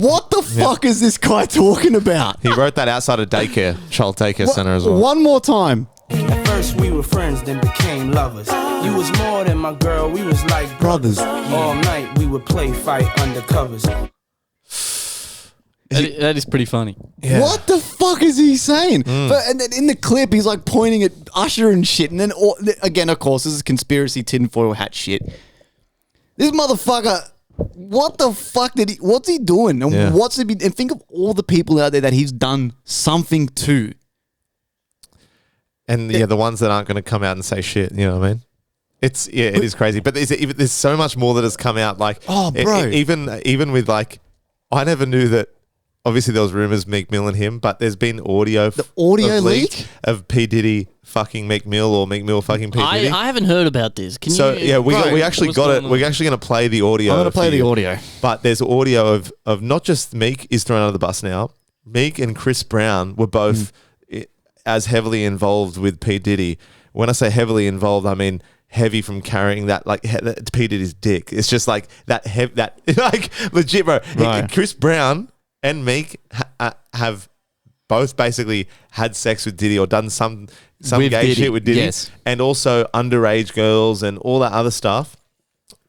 What the fuck is this guy talking about? He wrote that outside a child daycare center as well. One more time. At first we were friends, then became lovers. You was more than my girl, we was like Brothers. All night we would play fight undercovers. That is pretty funny. Yeah. What the fuck is he saying? And then in the clip, he's like pointing at Usher and shit. And then, again, of course, this is conspiracy tinfoil hat shit. This motherfucker, what the fuck what's he doing? And and think of all the people out there that he's done something to. And yeah, the ones that aren't going to come out and say shit, you know what I mean? It is crazy. But there's so much more that has come out. Like, Oh, bro. even with like, I never knew that. Obviously, there was rumors Meek Mill and him, but there's been audio. The audio of leak of P Diddy fucking Meek Mill or Meek Mill fucking P Diddy. I haven't heard about this. Can So you? we actually what's got going it. on? We're actually going to play the audio. I'm going to play for the you. audio. But there's audio of not just Meek is thrown under the bus now. Meek and Chris Brown were both as heavily involved with P Diddy. When I say heavily involved, I mean heavy from carrying that like P Diddy's dick. It's just like that like legit, bro. Right. Chris Brown and Meek have both basically had sex with Diddy or done some With gay Diddy, shit with Diddy, yes. and also underage girls and all that other stuff.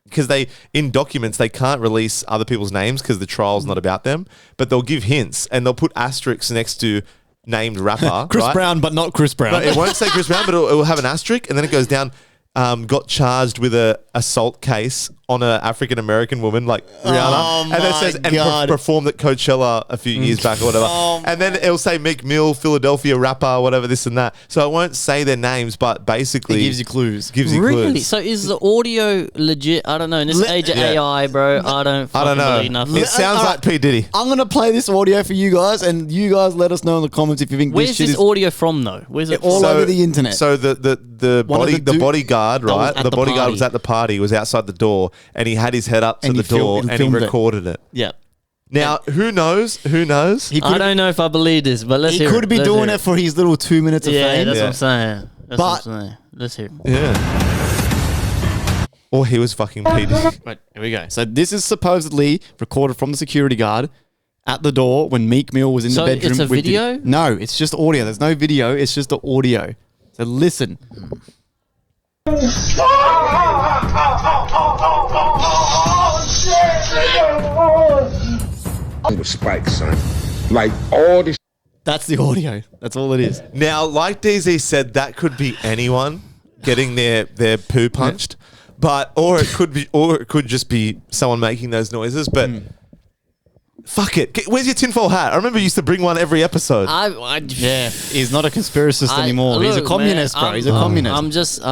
Because in documents they can't release other people's names because the trial's not about them, but they'll give hints and they'll put asterisks next to named rapper. Chris right? Brown, but not Chris Brown. No, it won't say Chris Brown, but it will have an asterisk, and then it goes down. Got charged with a assault case on an African American woman like Rihanna, Oh and then it says my God. performed at Coachella a few years back or whatever, and then it'll say Meek Mill, Philadelphia rapper, whatever this and that. So it won't say their names, but basically It gives you clues. Really? clues. So is the audio legit? I don't know. In this age of AI, bro, I don't believe know. nothing. It sounds like P Diddy. I'm going to play this audio for you guys, and you guys let us know in the comments if you think Where's this shit this is audio from, though? Where's it all from? over the internet. So the One of the bodyguard, was right? at The the bodyguard party. was at the party, was outside the door, and he had his head up to And the he door, filmed- and he filmed it. recorded it. Yeah. Now, who knows? Who knows? He I could, don't know if I believe this, but let's he hear could be Let's doing hear it for his little 2 minutes of Yeah, fame. that's Yeah. what I'm saying. That's But- what I'm saying. Let's hear it. Yeah. Or he was fucking P Diddy. Right, here we go. So this is supposedly recorded from the security guard at the door when Meek Mill was in So the bedroom. it's a with video? No, it's just audio. There's no video. It's just the audio. So listen. With spikes, son. Like all this. That's the audio. That's all it is. Now, like DZ said, that could be anyone getting their poo punched, but or it could just be someone making those noises. But fuck it, where's your tinfoil hat? I remember you used to bring one every episode. Yeah, he's not a conspiracist anymore. He's a look, communist, man, bro. He's a communist.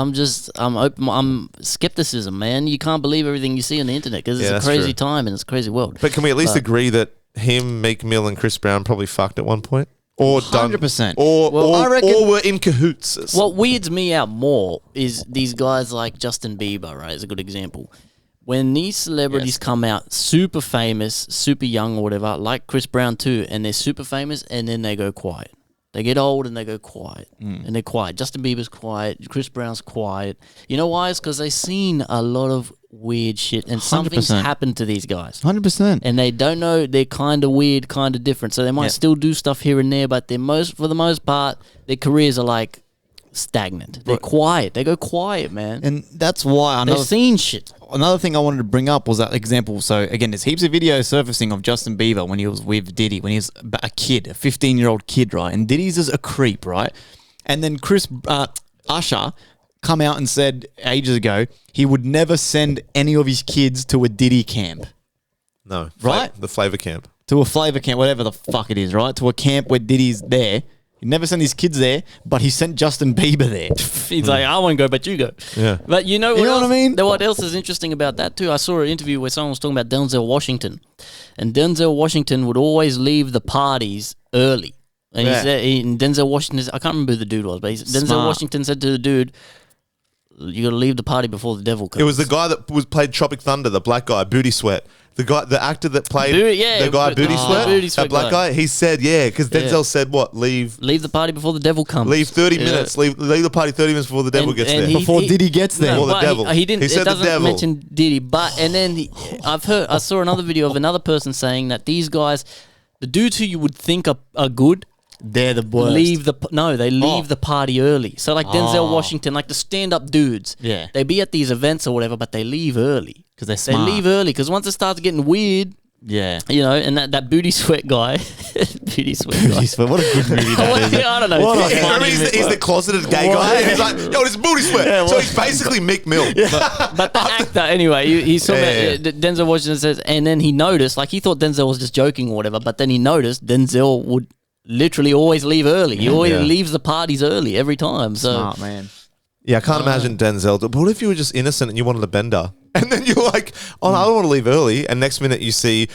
I'm open. I'm skepticism, man. You can't believe everything you see on the internet because Yeah, it's that's a crazy true. time and it's a crazy world. But can we at least agree that him, Meek Mill, and Chris Brown probably fucked at one point, or 100%. or I reckon- or were in cahoots? What weirds me out more is these guys like Justin Bieber, right? Is a good example. When these celebrities come out super famous, super young or whatever, like Chris Brown too, and they're super famous and then they go quiet. They get old and they go quiet. And they're quiet. Justin Bieber's quiet. Chris Brown's quiet. You know why? It's because they've seen a lot of weird shit and something's 100%. happened to these guys. 100%. And they don't know, they're kind of weird, kind of different. So they might still do stuff here and there, but for the most part, their careers are like stagnant. They're quiet. They go quiet, man. And that's why They've seen shit. another thing I wanted to bring up was that example. So again, there's heaps of videos surfacing of Justin Bieber when he was with Diddy, when he was a kid, a 15-year-old kid, right? And Diddy's just a creep, right? And then Usher come out and said ages ago he would never send any of his kids to a Diddy camp, No, Right? The Flavor Camp. to a flavor camp, whatever the fuck it is, right? To a camp where Diddy's there. He never sent his kids there, but he sent Justin Bieber there. He's like, I won't go, but you go. Yeah. But you know what, You know what else, I mean? What else is interesting about that too? I saw an interview where someone was talking about Denzel Washington. And Denzel Washington would always leave the parties early. And Yeah. he said, and Denzel Washington, I can't remember who the dude was, but Denzel Smart. Washington said to the dude, you got to leave the party before the devil comes. It was the guy that played Tropic Thunder, the black guy, Booty Sweat. The actor that played the guy Booty the Sweat, Booty Sweat that black guy. He said, because Denzel said what? Leave the party before the devil comes. 30 Yeah. minutes. Leave the party 30 minutes before the devil And- gets and there. Before Diddy gets there. Before the but devil. He didn't. He said it the doesn't devil. mention Diddy, but and then I saw another video of another person saying that these guys, the dudes who you would think are good, They're the worst. they leave the party early. So like Denzel Oh. Washington, like the stand-up dudes, Yeah. they be at these events or whatever, but they leave early 'Cause they're They smart. leave early because once it starts getting weird, Yeah. you know, and that Booty Sweat guy, Booty Sweat guy. Booty Sweat. What a good movie that is. I don't know. What It's a funny. Remember he's the closeted gay guy. And he's like, yo, this is Booty Sweat. So he's basically Meek Mill. But the actor, anyway, he saw Yeah. that Denzel Washington says, and then he noticed, like he thought Denzel was just joking or whatever, but then he noticed Denzel would literally always leave early. He always leaves the parties early every time. So Smart, man. Yeah, I can't imagine Denzel. But what if you were just innocent and you wanted a bender? And then you're like, oh, no, I don't want to leave early. And next minute you see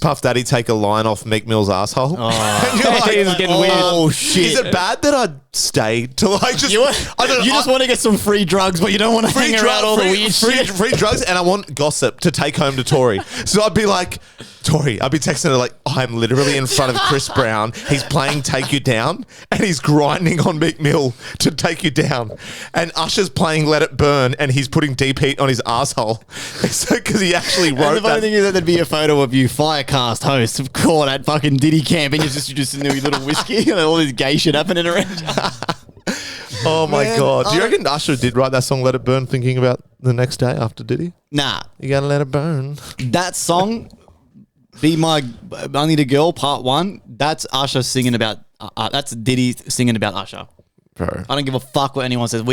Puff Daddy take a line off Meek Mill's asshole. Oh. And you're like, It's getting weird. Oh, shit. Is it bad that I'd stay to like just... I don't know, You just want to get some free drugs, but you don't want to hang around all the weird shit. free drugs, and I want gossip to take home to Tori. So I'd be like, Tori, I'd be texting her like, I'm literally in front of Chris Brown. He's playing Take You Down, and he's grinding on Meek Mill to take you down. And Usher's playing Let It Burn, and he's putting deep heat on his asshole. Because he actually wrote And the funny that. thing is that there'd be a photo of you, Firecast host, caught at fucking Diddy camp, and you're just in there with your little whiskey and all this gay shit happening around you. Oh my Man, God. Do you reckon Usher did write that song Let It Burn thinking about the next day after Diddy? Nah, You gotta let it burn. that song, Be My Only the Girl, part 1, that's Usher singing about, that's Diddy singing about Usher. Bro. I don't give a fuck what anyone says. I've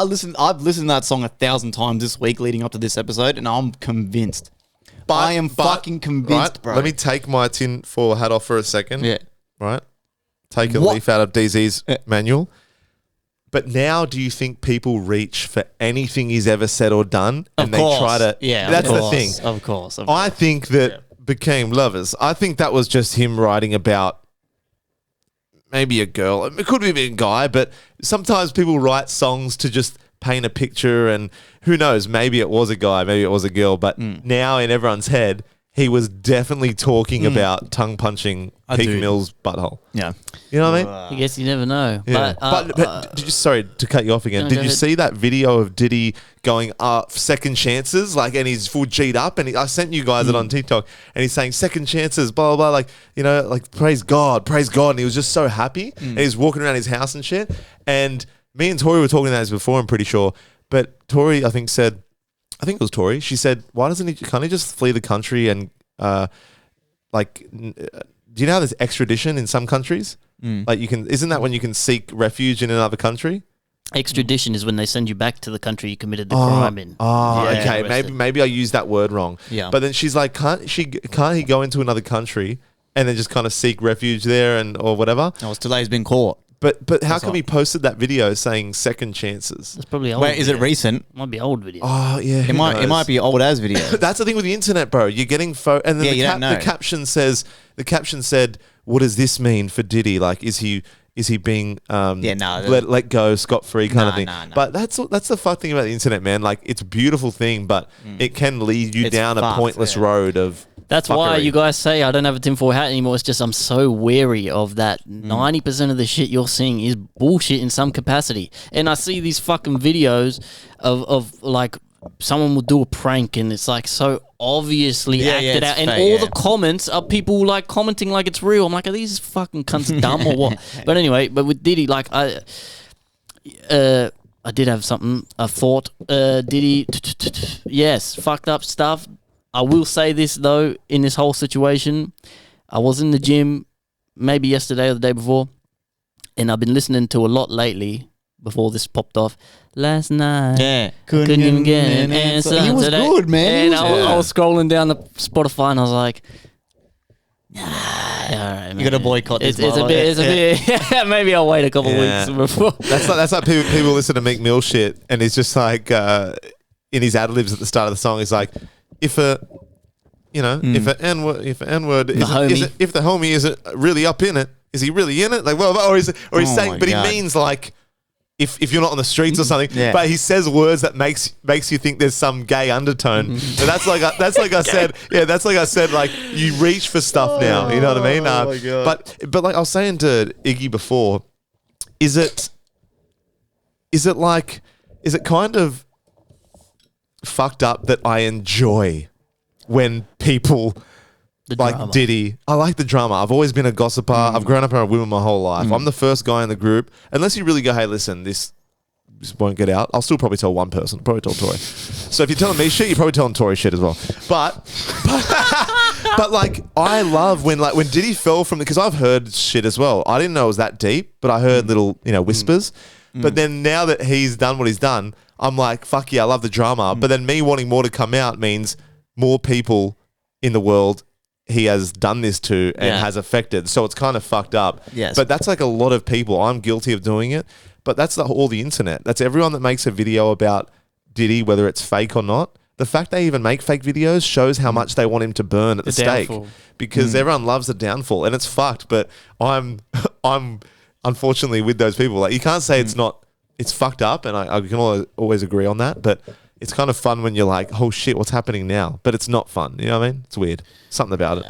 listened to that song 1,000 times this week leading up to this episode, and I'm convinced. I am fucking convinced, right, bro. Let me take my tin foil hat off for a second. Yeah. Right? Take a What? leaf out of DZ's manual. But now do you think people reach for anything he's ever said or done and they try to... Yeah, that's of the course, thing. Of course. I think that Became Lovers, I think that was just him writing about maybe a girl. It could have been a guy, but sometimes people write songs to just paint a picture, and who knows, maybe it was a guy, maybe it was a girl, but now in everyone's head, he was definitely talking about tongue punching Meek Mill's butthole. Yeah. You know what I mean? I guess you never know. Yeah. But did you, sorry to cut you off again. No, Did go you ahead. see that video of Diddy going second chances, like, and he's full G'd up, and I sent you guys it on TikTok, and he's saying second chances, blah blah blah, like, you know, like praise God, and he was just so happy, and he's walking around his house and shit. And me and Tori were talking about this before, I'm pretty sure, but Tori, I think it was Tori. She said, "Why doesn't he? Can't he just flee the country and do you know how there's extradition in some countries? Like you can, isn't that when you can seek refuge in another country?" Extradition is when they send you back to the country you committed the crime in. Oh, Yeah, okay. arrested. Maybe I used that word wrong. Yeah. But then she's like, can't he go into another country and then just kind of seek refuge there and or whatever? No, it's too late. He's been caught. But how come right. he posted that video saying second chances? It's probably old. Wait, is it video. recent? Might be old video. Oh yeah, It might be old as video. That's the thing with the internet, bro. You're getting and then Yeah, you don't know. the caption said, "What does this mean for Diddy? Like, is he being let go scot free kind of thing?" Nah. But that's the fuck thing about the internet, man. Like, it's a beautiful thing, but it can lead you It's down a fucked, pointless yeah. road of. That's why fuckery. you guys say I don't have a tinfoil hat anymore. It's just I'm so wary of that. 90% of the shit you're seeing is bullshit in some capacity. And I see these fucking videos of like someone will do a prank and it's like so obviously acted it's out. And fake, all yeah. the comments are people like commenting like it's real. I'm like, are these fucking cunts dumb or what? But anyway, but with Diddy, like I did have a thought. Diddy, yes, fucked up stuff. I will say this though, in this whole situation, I was in the gym maybe yesterday or the day before, and I've been listening to a lot lately before this popped off. Last night, Yeah. couldn't even get an answer. He was today. good, man. And I was scrolling down the Spotify and I was like, all right, You got to boycott this. It's a by bit. the way. It's a bit. Maybe I'll wait a couple Yeah. weeks before. That's like people listen to Meek Mill shit, and he's just like in his ad libs at the start of the song, he's like, if an N-word if the homie isn't really up in it, is he really in it? Like, well, or he's Oh saying, my but God. he means like if you're not on the streets or something. Yeah. But he says words that makes you think there's some gay undertone. So that's like I said. Yeah, that's like I said. Like, you reach for stuff now. You know what I mean? Oh my God. But like I was saying to Iggy before, is it kind of fucked up that I enjoy when people like drama. Diddy. I like the drama. I've always been a gossiper. I've grown up around women my whole life. I'm the first guy in the group. Unless you really go, hey, listen, this won't get out. I'll still probably tell one person. I'll probably tell Tori. So if you're telling me shit, you're probably telling Tori shit as well. But like, I love when Diddy fell from because I've heard shit as well. I didn't know it was that deep, but I heard little whispers. But then now that he's done what he's done, I'm like, fuck yeah, I love the drama. But then me wanting more to come out means more people in the world he has done this to and has affected. So it's kind of fucked up. Yes. But that's like a lot of people. I'm guilty of doing it. But that's all the internet. That's everyone that makes a video about Diddy, whether it's fake or not. The fact they even make fake videos shows how much they want him to burn at the stake, downfall. because everyone loves the downfall, and it's fucked. But I'm unfortunately with those people. Like, you can't say it's not. It's fucked up, and I can always agree on that. But it's kind of fun when you're like, oh shit, what's happening now? But it's not fun. You know what I mean? It's weird. Something about it.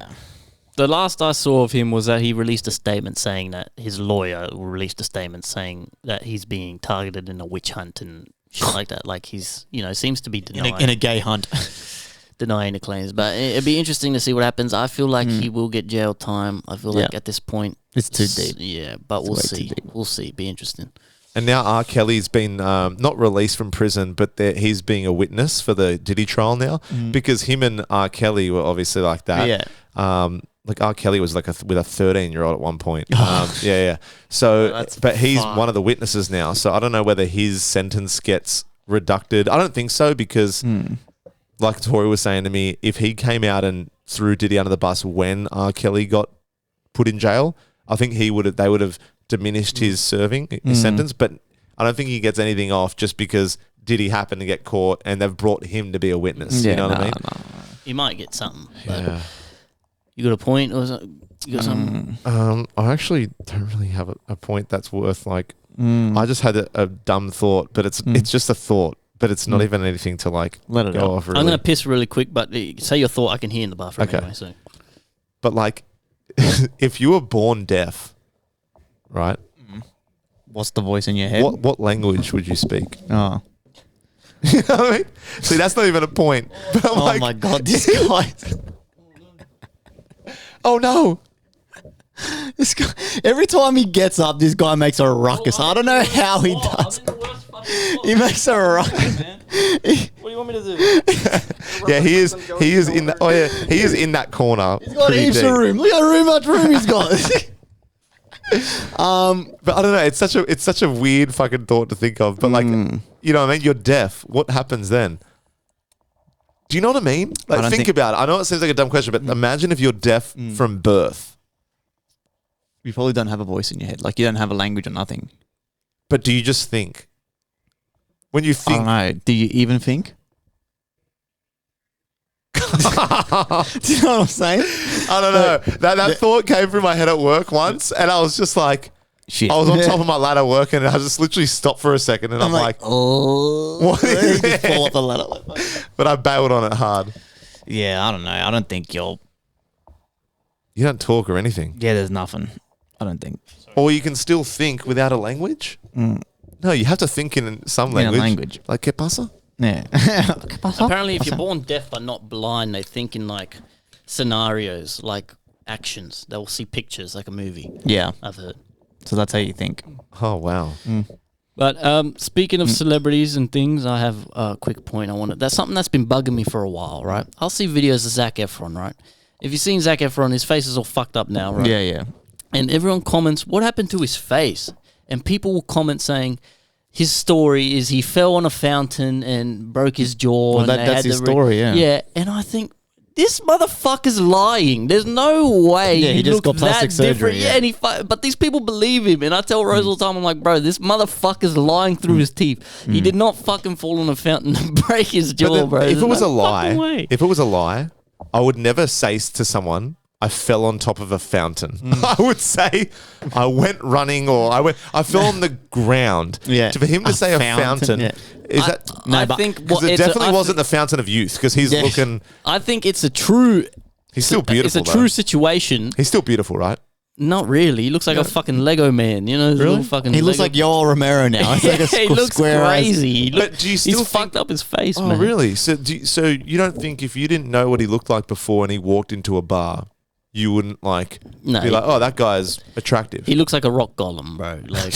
The last I saw of him was that he released a statement saying that his lawyer released a statement saying that he's being targeted in a witch hunt and shit like that. Like, he's, seems to be denying in a gay hunt. denying the claims. But it'd be interesting to see what happens. I feel like he will get jail time. I feel like at this point it's too deep. Yeah, but we'll see. We'll see. It'd be interesting. And now R. Kelly's been not released from prison, but he's being a witness for the Diddy trial now, because him and R. Kelly were obviously like that. Yeah. Like, R. Kelly was like with a 13-year-old at one point. Yeah. So, but he's one of the witnesses now. So I don't know whether his sentence gets reducted. I don't think so, because like Tori was saying to me, if he came out and threw Diddy under the bus when R. Kelly got put in jail, I think they would have diminished his sentence. But I don't think he gets anything off just because Diddy happened to get caught and they've brought him to be a witness. You know what I mean? He might get something. But you got a point, or you got something? I actually don't really have a point that's worth like. I just had a dumb thought, but it's just a thought, but it's not even anything to like let it go off. Really. I'm gonna piss really quick, but say your thought. I can hear in the bathroom anyway. So, but like, if you were born deaf, right? What's the voice in your head? What language would you speak? Oh. You know what I mean? See, that's not even a point. But I'm like, my God, this guy. Oh no. This guy, every time he gets up, this guy makes a ruckus. I don't know how he does. He makes a ruckus. what do you want me to do? Yeah, he is in that. Oh yeah, he is in that corner. He's got heaps of room. Look how much room he's got. But I don't know. It's such a weird fucking thought to think of. But like, you know what I mean? You're deaf. What happens then? Do you know what I mean? Like, think about it. I know it seems like a dumb question, but imagine if you're deaf from birth. You probably don't have a voice in your head. Like, you don't have a language or nothing. But do you just think? When you think... I don't know. Do you even think? Do you know what I'm saying? I don't know. That thought came through my head at work once, and I was just like... Shit. I was on top of my ladder working, and I just literally stopped for a second, and I'm like... Oh. What is Just fall off the ladder. But I bailed on it hard. Yeah, I don't know. I don't think You don't talk or anything. Yeah, there's nothing. I don't think. Or you can still think without a language? No, you have to think in some language. In a language. Like, ¿qué pasa? Yeah. Apparently, if you're born deaf but not blind, they think in like scenarios, like actions. They'll see pictures like a movie. Yeah. I've heard. So that's how you think. Oh, wow. But speaking of celebrities and things, I have a quick point I wanted. That's something that's been bugging me for a while, right? I'll see videos of Zac Efron, right? If you've seen Zac Efron, his face is all fucked up now, right? Yeah. And everyone comments, what happened to his face? And people will comment saying his story is he fell on a fountain and broke his jaw. Well, and that's his story, yeah. Yeah, and I think this motherfucker's lying. There's no way he just got plastic that surgery. different. Yeah, and but these people believe him. And I tell Rose all the time, I'm like, bro, this motherfucker's lying through his teeth. He did not fucking fall on a fountain and break his jaw, bro. If it was no a lie, way. if it was a lie, I would never say to someone, I fell on top of a fountain. I would say I went running or I fell on the ground. Yeah. For him to say a fountain, is that... I think Because it definitely wasn't the fountain of youth, because he's looking... I think it's a true... He's still beautiful, It's a true situation. He's still beautiful, right? Not really. He looks like a fucking Lego man. You know, really? Fucking he looks like Yoel Romero now. It's like a he looks square crazy. But do you still he's fucked up his face, Oh, man. really? So you don't think if you didn't know what he looked like before and he walked into a bar, you wouldn't like be like, oh, that guy's attractive? He looks like a rock golem, bro. Like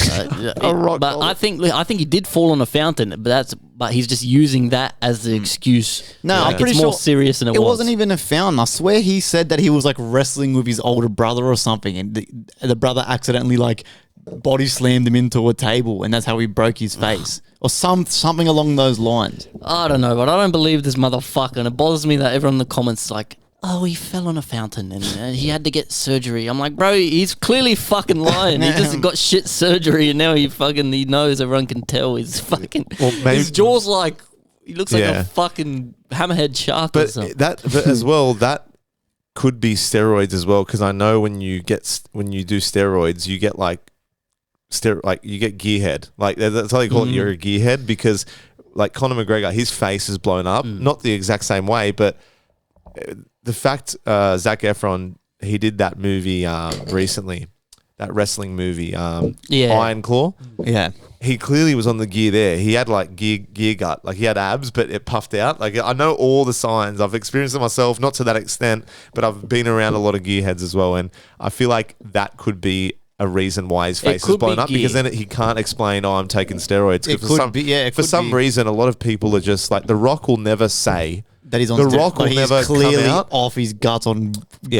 A rock But golem. I think he did fall on a fountain, but he's just using that as the excuse. No, like I'm pretty it's sure more serious than it was. It wasn't even a fountain. I swear he said that he was like wrestling with his older brother or something, and the brother accidentally like body slammed him into a table, and that's how he broke his face. Or something along those lines. I don't know, but I don't believe this motherfucker, and it bothers me that everyone in the comments is like, oh, he fell on a fountain and he had to get surgery. I'm like, bro, he's clearly fucking lying. He just got shit surgery and now he knows, everyone can tell he's fucking, his jaw's like, he looks like a fucking hammerhead shark or something. But as well, that could be steroids as well, because I know when you do steroids, you get you get gearhead. Like that's how they call it. You're a gearhead because like Conor McGregor, his face is blown up, not the exact same way, but the fact Zac Efron, he did that movie recently, that wrestling movie, Iron Claw. Yeah. He clearly was on the gear there. He had like gear gut, like he had abs, but it puffed out. Like I know all the signs. I've experienced it myself, not to that extent, but I've been around a lot of gearheads as well, and I feel like that could be a reason why his face is blown up, because then he can't explain, oh, I'm taking steroids. For some reason, a lot of people are just like, The Rock will never say that he's on The Rock will never clearly come out off his guts on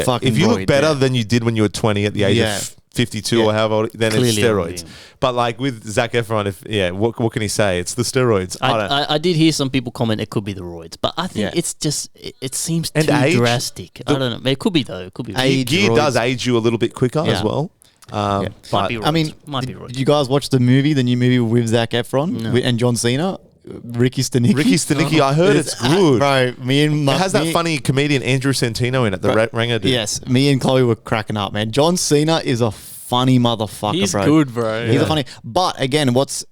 fucking if you look roid, better than you did when you were 20 at the age of 52 or however old, then Clearly it's steroids. But like with Zac Efron, what can he say? It's the steroids. I did hear some people comment it could be the roids, but I think it's just it seems too drastic. I don't know. It could be though. It could be. Gear does age you a little bit quicker as well. Might be roids. Might be roids. Did you guys watch the new movie with Zac Efron and John Cena? Ricky Stenicki. I heard it's good. Bro, it has that funny comedian Andrew Santino in it, the Ranger dude. Yes, me and Chloe were cracking up, man. John Cena is a funny motherfucker, He's bro. good, bro. He's a funny. But again, what's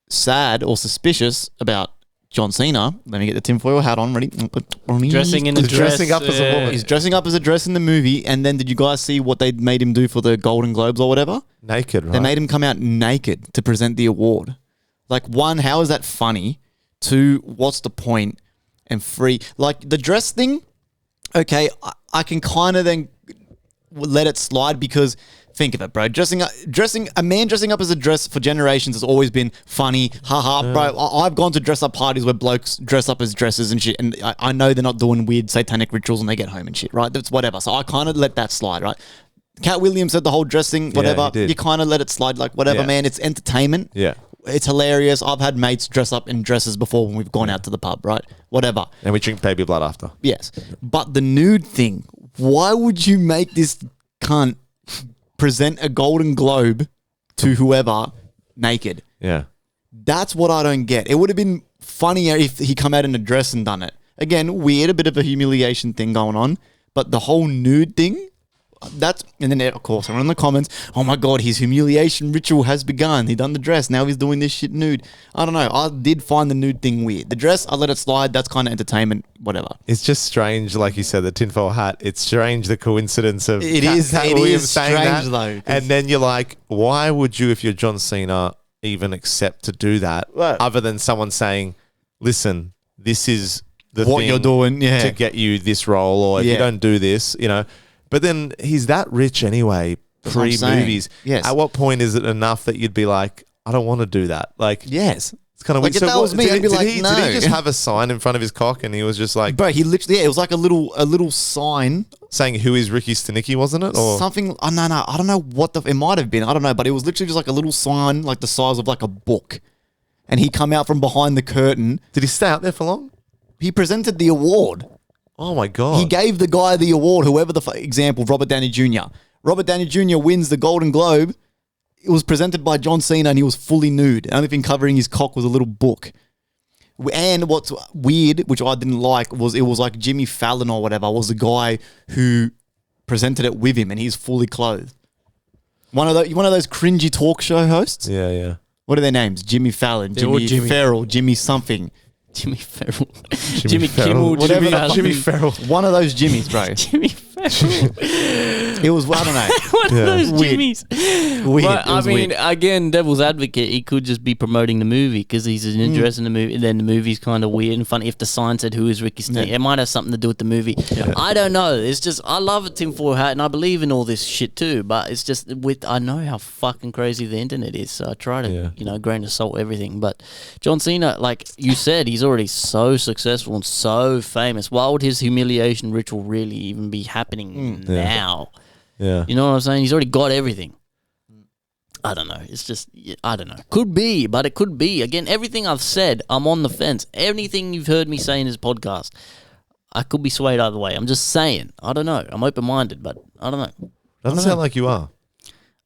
sad or suspicious about John Cena, let me get the tinfoil hat on, ready? Dressing in a dress. Dressing up as a woman. He's dressing up as a dress in the movie, and then did you guys see what they made him do for the Golden Globes or whatever? Naked, right? They made him come out naked to present the award. Like, one, how is that funny? Two, what's the point? And three, like the dress thing, okay, I can kind of then let it slide because think of it, bro. A man dressing up as a dress for generations has always been funny. Haha, bro. I've gone to dress up parties where blokes dress up as dresses and shit, and I know they're not doing weird satanic rituals when they get home and shit, right? That's whatever. So I kind of let that slide, right? Cat Williams said the whole dressing, whatever. You kind of let it slide, like whatever, man. It's entertainment. Yeah. It's hilarious. I've had mates dress up in dresses before when we've gone out to the pub, right? Whatever. And we drink baby blood after. Yes. But the nude thing, why would you make this cunt present a Golden Globe to whoever naked? Yeah. That's what I don't get. It would have been funnier if he come out in a dress and done it. Again, weird, a bit of a humiliation thing going on. But the whole nude thing, and then of course everyone in the comments, oh my god, his humiliation ritual has begun. He done the dress, now he's doing this shit nude. I don't know. I did find the nude thing weird. The dress, I let it slide. That's kind of entertainment, whatever. It's just strange, like you said, the tinfoil hat. It's strange the coincidence of Cat Williams is saying strange that, though. and then you're like, why would you, if you're John Cena, even accept to do that? Right. Other than someone saying, listen, this is the What thing you're doing, to get you this role, or if you don't do this, But then he's that rich anyway, pre-movies. Yes. At what point is it enough that you'd be like, I don't want to do that? Like, yes. it's kind of Like, weird. if that was me, I'd be like, no. Did he just have a sign in front of his cock and he was just like, Bro, he literally, it was like a little sign. saying who is Ricky Stenicki, wasn't it? Or Something, no, I don't know what it might have been. I don't know, but it was literally just like a little sign, like the size of like a book. And he come out from behind the curtain. Did he stay out there for long? He presented the award. Oh my God. He gave the guy the award, whoever example, Robert Downey Jr. Robert Downey Jr. wins the Golden Globe. It was presented by John Cena and he was fully nude. The only thing covering his cock was a little book. And what's weird, which I didn't like, was it was like Jimmy Fallon or whatever was the guy who presented it with him and he's fully clothed. One of those cringy talk show hosts. Yeah. What are their names? Jimmy Fallon, Jimmy Farrell, Jimmy something. Jimmy Farrell. Jimmy Kimmel. Whatever. Jimmy Farrell. One of those Jimmys, bro. Jimmy Farrell. It was, I don't know. One of those Weird. Jimmys. Weird. But, It was I mean, weird. again, devil's advocate, he could just be promoting the movie because he's in a dress in the movie, and then the movie's kind of weird and funny. If the sign said who is Ricky Stenicki, it might have something to do with the movie. Yeah. I don't know. It's just, I love a tinfoil hat and I believe in all this shit too, but it's just, I know how fucking crazy the internet is, so I try to, grain of salt everything. But John Cena, like you said, he's already so successful and so famous. Why would his humiliation ritual really even be happening now? Yeah. You know what I'm saying? He's already got everything. I don't know. It's just, I don't know. Could be, but it could be. Again, everything I've said, I'm on the fence. Anything you've heard me say in this podcast, I could be swayed either way. I'm just saying. I don't know. I'm open minded, but I don't know. Doesn't sound like you are.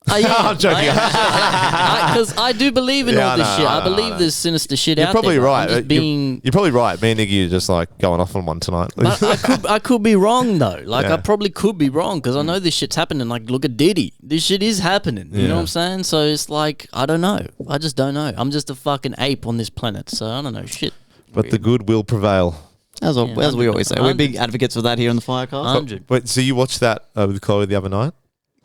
I am. I'm joking. Because I do I do believe in all this shit. I believe there's sinister shit You're out probably there. right. I'm just being. You're probably right. Me and Iggy are just like going off on one tonight. But I could be wrong though. Like Yeah. I probably could be wrong because I know this shit's happening. Like look at Diddy. This shit is happening. You know what I'm saying? So it's like I don't know. I just don't know. I'm just a fucking ape on this planet. So I don't know shit. But the good will prevail. As we always say, we're big advocates for that here on the Firecast. 100. Wait, so you watched that with Chloe the other night?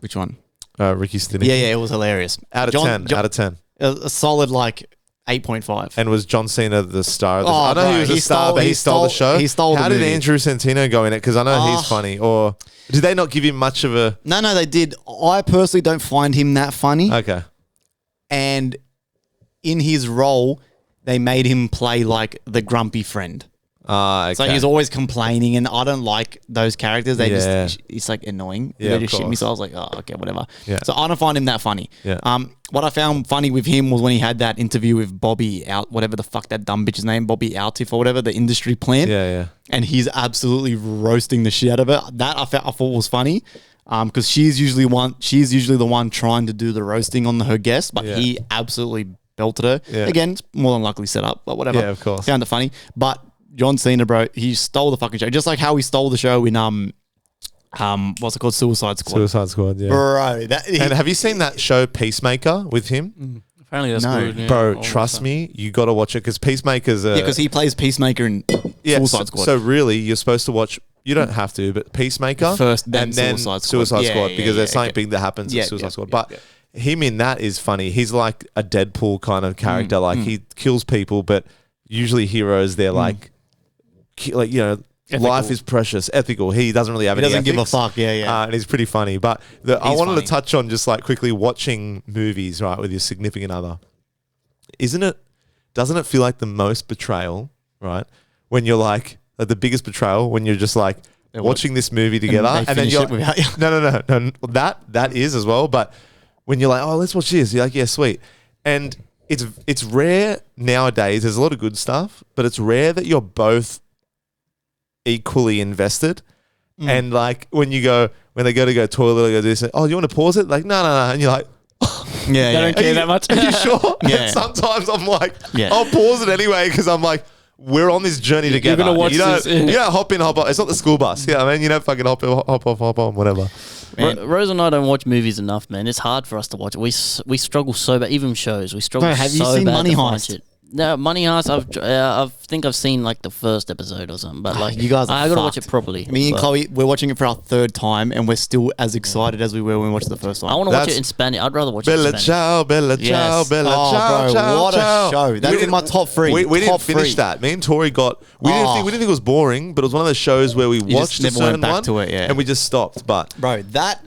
Which one? Ricky Stinney. Yeah, it was hilarious. Out of 10. Out of 10. A solid like 8.5. And was John Cena the star of this? Oh, I know bro, he was a he star, stole- but he he stole the stole- show. he stole the How did movie. Andrew Santino go in it? Because I know he's funny. Or did they not give him much of a... No, they did. I personally don't find him that funny. Okay. And in his role, they made him play like the grumpy friend. Okay. So he's always complaining, and I don't like those characters. They Yeah. it's like annoying. Yeah, They of just shit me. course. So I was like, oh, okay, whatever. Yeah. So I don't find him that funny. Yeah. What I found funny with him was when he had that interview with Bobby Out, whatever the fuck that dumb bitch's name, Bobby Outif or whatever, the industry plant. Yeah. And he's absolutely roasting the shit out of it. That I thought was funny. Because she's usually the one trying to do the roasting on her guest, but Yeah. he absolutely belted her. Yeah. Again, it's more than likely set up, but whatever. Yeah, of course. Found it funny. But John Cena, bro, he stole the fucking show. Just like how he stole the show in what's it called? Suicide Squad. Suicide Squad, yeah. Bro, And have you seen that show Peacemaker with him? Apparently that's No. good. Yeah. Bro, All trust the me, you got to watch it because Peacemaker's yeah, because he plays Peacemaker in Suicide Squad. So really, you're supposed to watch. You don't have to, but Peacemaker First, then and then Suicide Squad. Suicide Yeah, Squad yeah, because yeah, there's something okay. big that happens Yeah, in Suicide yeah, Squad. yeah, But him in that is funny. He's like a Deadpool kind of character. Like he kills people, but usually heroes they're like life is precious, ethical. He doesn't really have He any doesn't give a ethics. fuck. Yeah. And he's pretty funny. But I He's wanted funny. to touch on just like quickly watching movies, right, with your significant other. Doesn't it feel like the most betrayal, right? When you're like the biggest betrayal when you're just like watching this movie together and then finish you're it without you. no. That is as well. But when you're like, oh, let's watch this, you're like, yeah, sweet. And it's rare nowadays. There's a lot of good stuff, but it's rare that you're both equally invested. And like when they go to go toilet or go do this, oh, you want to pause it? Like, no. And you're like, Yeah, They don't care that much. are you sure? Yeah. And sometimes I'm like, Yeah. I'll pause it anyway because I'm like, we're on this journey together. gonna watch you don't, this, yeah. You don't hop in, hop off. It's not the school bus. Yeah, I mean, you don't fucking hop on, whatever. Rose and I don't watch movies enough, man. It's hard for us to watch. We struggle so bad. Even shows, we struggle. Bro, have you so seen bad Money to find Heist? shit. No, Money Heist. I think I've seen like the first episode or something. But like, You guys are I gotta watch fucked. it properly. Me and but Chloe, we're watching it for our third time, and we're still as excited as we were when we watched it the first time. I want to watch That's- it in Spanish. I'd rather watch it in Bella Spanish. ciao, bella ciao, Yes. bella Oh, ciao, bro, ciao, what a ciao. show. That's We in my didn't- top three. We didn't Top finish three. that. Me and Tori got. We didn't think it was boring, but it was one of those shows where we just watched a never went certain back one to it, yeah. and we just stopped. But Bro, that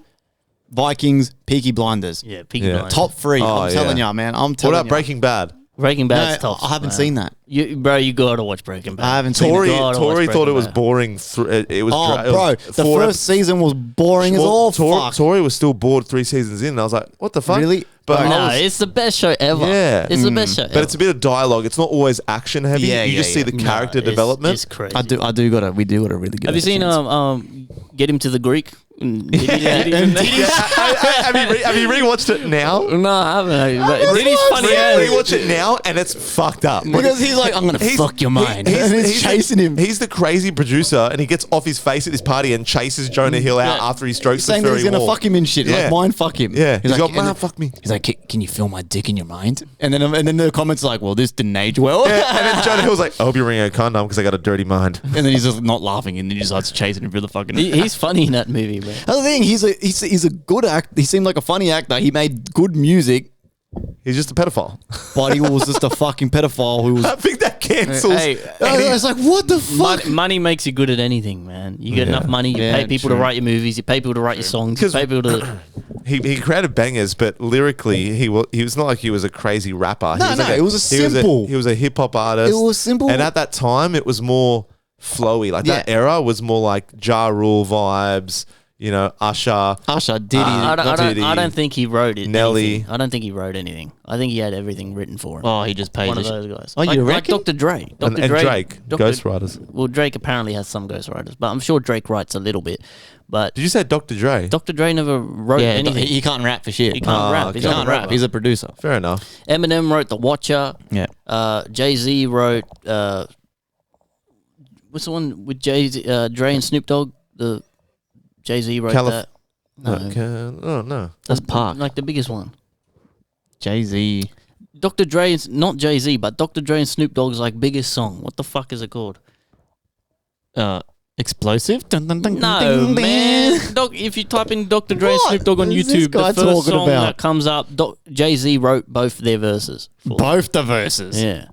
Vikings, Peaky Blinders. Yeah, Peaky Yeah. Blinders. Top three. Oh, I'm telling yeah. you, man. I'm what telling you. about Breaking Bad? Breaking Bad's No, tough. I haven't man. seen that. You gotta watch Breaking Bad. I haven't seen Tori it. gotta Tori watch thought it Breaking was Bad. boring. It was Oh, dry- it bro, was the four first season was boring as Well, all Tori, fuck. Tori was still bored 3 seasons in. And I was like, what the fuck? Really? But I No, was- it's the best show ever. Yeah. It's the best show. but it's a bit of dialogue. It's not always action heavy. Yeah, you yeah, just see yeah. the character development. It's crazy. We do got a really good. Have you seen Get Him to the Greek? have you rewatched it now? No, I haven't. But Diddy's funny as. Rewatch it now, and it's fucked up. Because he's like, I'm gonna fuck your mind. And he's chasing him. He's the crazy producer, and he gets off his face at this party and chases Jonah Hill out Yeah. after he strokes saying the that furry he's gonna wall. fuck him and shit. Yeah. Like, mind fuck him. Yeah, he's like, got, man, fuck me. He's like, can you feel my dick in your mind? And then the comments are like, well, this didn't age well. Yeah, and then Jonah Hill's like, I hope you're wearing a condom because I got a dirty mind. And then he's just not laughing, and then he just starts chasing him through the fucking. He's funny in that movie, man. That's the thing. He's a good act. He seemed like a funny actor. He made good music, He's just a pedophile. but he was just a fucking pedophile who was. I think that cancels. Hey, I was like, what the fuck? money makes you good at anything, man. You get enough money, you Yeah, pay people true. to write your movies, you pay people to write your songs, you 'Cause- pay people to. He created bangers, but lyrically he was not like he was a crazy rapper. No, he was no, like it was a simple- He was a hip hop artist. It was simple. and at that time it was more flowy. Like that Yeah. era was more like Ja Rule vibes. You know, Usher. Diddy. I don't think he wrote it. Nelly. Anything. I don't think he wrote anything. I think he had everything written for him. Oh, he just paid One of the those guys. Oh, you like reckon? Dr. Dre. And Drake, ghostwriters. Well, Drake apparently has some ghostwriters, but I'm sure Drake writes a little bit. But Did you say Dr. Dre? Dr. Dre never wrote anything. He can't rap for shit. He can't rap. He's He not can't a rap. rapper. He's a producer. Fair enough. Eminem wrote The Watcher. Yeah. Jay-Z wrote... what's the one with Jay-Z, Dre and Snoop Dogg? The Jay-Z wrote that. No. No. That's Park. Like the biggest one. Jay-Z. Dr. Dre is not Jay-Z, but Dr. Dre and Snoop Dogg's like biggest song. What the fuck is it called? Explosive? Dun, dun, dun, No, ding, ding. man. If you type in Dr. Dre and What Snoop Dogg on is this YouTube, guy the first talking song about? that comes up, Jay-Z wrote both their verses. Both the verses. Yeah.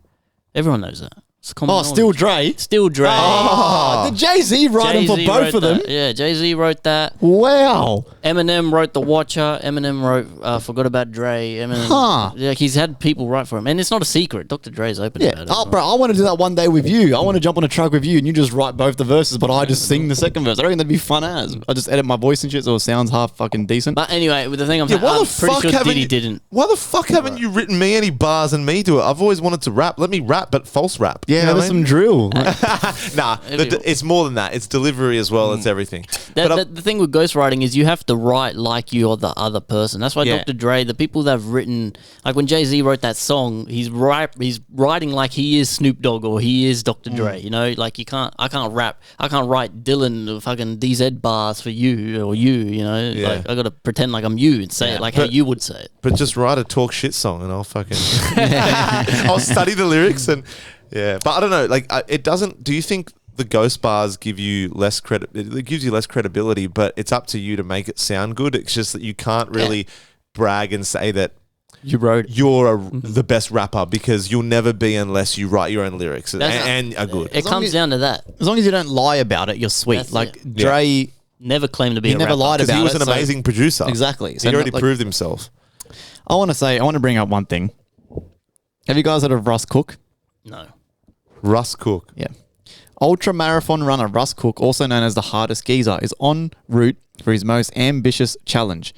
Everyone knows that. It's common Oh, knowledge. still Dre? Still Dre. Oh, did Jay-Z write them for Jay-Z both wrote of them? that. Yeah, Jay-Z wrote that. Wow. Eminem wrote The Watcher. Eminem wrote Forgot About Dre. Eminem, Huh. Yeah, he's had people write for him. And it's not a secret. Dr. Dre's open Yeah. about it. Oh, bro, I want to do that one day with you. I want to jump on a track with you and you just write both the verses, but I just sing the second verse. I reckon that'd be fun as. I just edit my voice and shit so it sounds half fucking decent. But anyway, with the thing I'm saying, why I'm the pretty fuck sure haven't Diddy you, didn't. Why the fuck haven't you written me any bars and me do it? I've always wanted to rap. Let me rap, but false rap. Yeah, You know there's what I some mean? drill. Nah, it's more than that. It's delivery as well. It's everything. The thing with ghostwriting is you have to write like you're the other person. That's why Yeah. Dr. Dre, the people that have written, like when Jay-Z wrote that song, he's writing like he is Snoop Dogg or he is Dr. Dre. You know, like I can't rap. I can't write Dylan fucking DZ bars for you or you. You know, Yeah. like I got to pretend like I'm you and say it like how you would say it. But just write a talk shit song and I'll fucking I'll study the lyrics and but I don't know, like it doesn't. Do you think the ghost bars give you less credit? It gives you less credibility, but it's up to you to make it sound good. It's just that you can't really brag and say that You wrote. you're the best rapper because you'll never be unless you write your own lyrics and are good. It comes down to that. As long as you don't lie about it, you're sweet. That's like it. Dre, Never claimed to be he a never rapper. lied Because about he was it. an so- amazing producer. Exactly. He So already like- proved himself. I want to bring up one thing. Have you guys heard of Russ Cook? No. Russ Cook. Yeah. Ultra marathon runner Russ Cook, also known as the hardest geezer, is en route for his most ambitious challenge,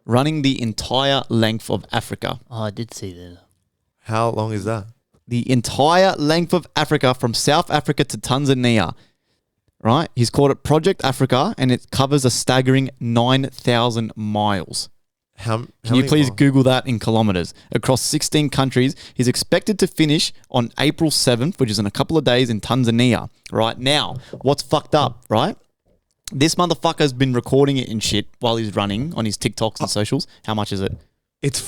running the entire length of Africa. Oh, I did see that. How long is that? The entire length of Africa from South Africa to Tanzania. Right? He's called it Project Africa, and it covers a staggering 9,000 miles. Can you please Google that in kilometers? Across 16 countries, he's expected to finish on April 7th, which is in a couple of days in Tanzania. Right now, what's fucked up, right? This motherfucker's been recording it and shit while he's running on his TikToks and socials. How much is it? It's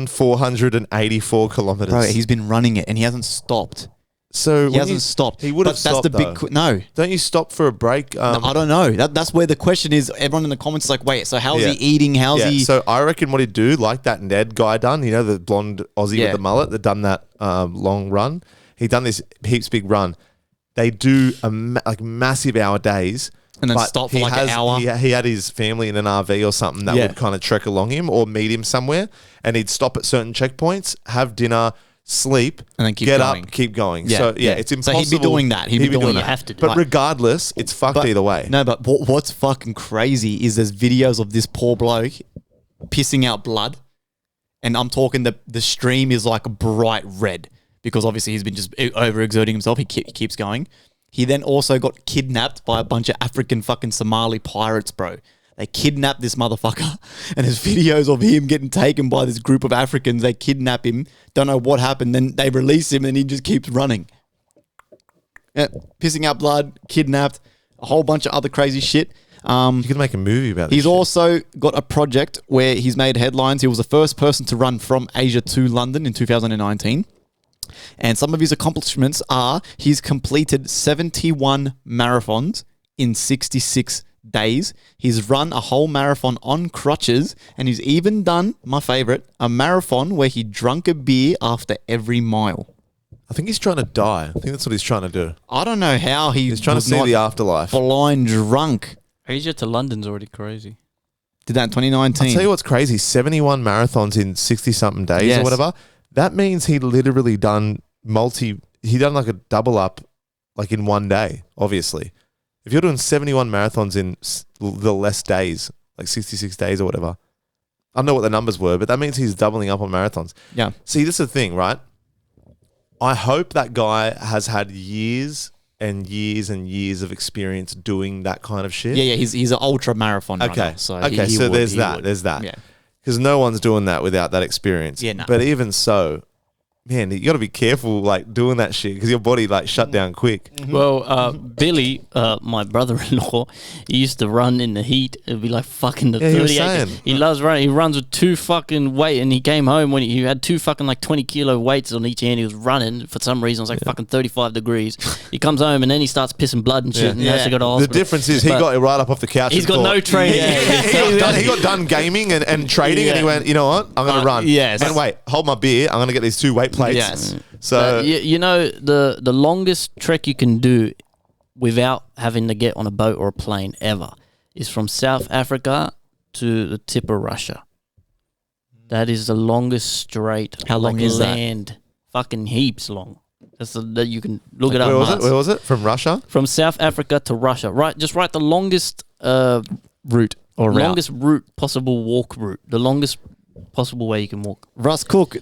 14,484 kilometers. Bro, he's been running it and he hasn't stopped. So He hasn't stopped. He would have But stopped. That's the big... No. Don't you stop for a break? No, I don't know. That's where the question is. Everyone in the comments is like, wait, so how's he eating? How's he... So I reckon what he'd do, like that Ned guy done, you know, the blonde Aussie Yeah. with the mullet that done that long run. He done this heaps big run. They do like massive hour days. And then but stop for he like an hour. He had his family in an RV or something that would kind of trek along him or meet him somewhere. And he'd stop at certain checkpoints, have dinner, sleep, and then keep get going. up, keep going. Yeah, So yeah. it's So impossible. he'd be doing that. He'd be doing that. You have to do But that. regardless, it's fucked either way. No, but what's fucking crazy is there's videos of this poor bloke pissing out blood. And I'm talking the stream is like bright red because obviously he's been just overexerting himself. He keeps going. He then also got kidnapped by a bunch of African fucking Somali pirates, bro. They kidnapped this motherfucker. And there's videos of him getting taken by this group of Africans. They kidnap him. Don't know what happened. Then they release him and he just keeps running. Yeah, pissing out blood, kidnapped, a whole bunch of other crazy shit. You could make a movie about this. He's shit. also got a project where he's made headlines. He was the first person to run from Asia to London in 2019. And some of his accomplishments are he's completed 71 marathons in 66 days. He's run a whole marathon on crutches, and he's even done, my favorite, a marathon where he drank a beer after every mile. I think he's trying to die. I think that's what he's trying to do. I don't know how He's trying to was see not the afterlife. blind drunk. Asia to London's already crazy. Did that in 2019. I'll tell you what's crazy. 71 marathons in 60-something days Yes. or whatever. That means he literally done like a double up like in one day, obviously. If you're doing 71 marathons in the less days, like 66 days or whatever, I don't know what the numbers were, but that means he's doubling up on marathons. Yeah. See, this is the thing, right? I hope that guy has had years and years and years of experience doing that kind of shit. Yeah. He's an ultra marathon runner. Okay. So okay. he So would, there's he that. would. There's that. Yeah. Because no one's doing that without that experience. Yeah, no. But even so, man, you got to be careful, like, doing that shit because your body, like, shut down quick. Well, Billy, my brother-in-law, he used to run in the heat. It'd be like fucking the Yeah, he was 38. saying. He loves running. He runs with 2 fucking weight, and he came home when he had 2 fucking like 20-kilo weights on each hand. He was running for some reason. It was like fucking 35 degrees. He comes home and then he starts pissing blood and shit, and has to go to The hospital. difference is he But got it right up off the couch. He's and got thought- no training. He got done gaming and trading, and he went, you know what? I'm going to run. yes. And wait, hold my beer. I'm going to get these 2 weight plates. Yes. So you know, the longest trek you can do without having to get on a boat or a plane ever is from South Africa to the tip of Russia. That is the longest straight. How long is that? land? Fucking heaps long. That you can look it up. where was it? Mars. Where was it? From Russia? From South Africa to Russia. Right, just write the longest Route or route. longest route possible walk route. The longest possible way you can walk. Russ Cook,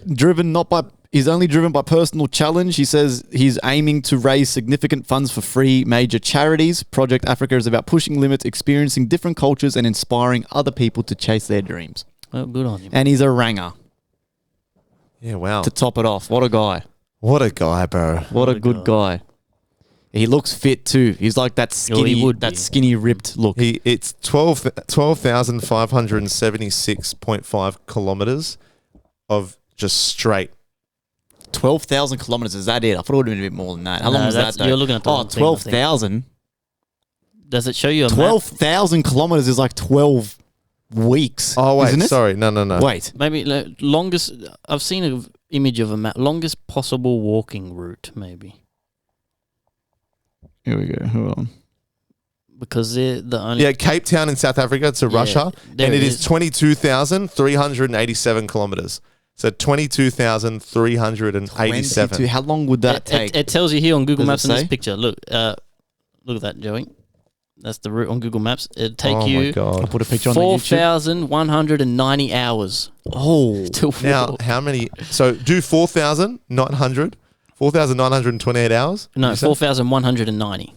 he's only driven by personal challenge. He says he's aiming to raise significant funds for free major charities. Project Africa is about pushing limits, experiencing different cultures, and inspiring other people to chase their dreams. Oh, good on him. And he's a ranger Yeah, wow. to top it off. What a guy. What a guy, bro. What a good guy. He looks fit too. He's like that skinny, would be. skinny ripped look. It's 12,576.5 kilometers of just straight. 12,000 kilometers. Is that it? I thought it would have been a bit more than that. How long No, was that though? you're looking at the wrong thing, I think. 12,000. Does it show you a map? 12,000 kilometers is like 12 weeks. Oh, wait. isn't it? Sorry. No. Wait. Maybe longest. I've seen an image of a map. Longest possible walking route, maybe, Here we go. Hold on. because they're the only. Yeah, Cape Town in South Africa to Russia. there And it it is is. 22,387 kilometers. So 22,387. 22. How long would that take? It tells you here on Google Does it Maps in this say? picture. Look at that, Joey. That's the route on Google Maps. It'd take Oh, my you God. I'll put a picture on the YouTube. 4,190 hours Oh. to walk. Now, how many? So do 4,928 hours? No, you say? 4,190.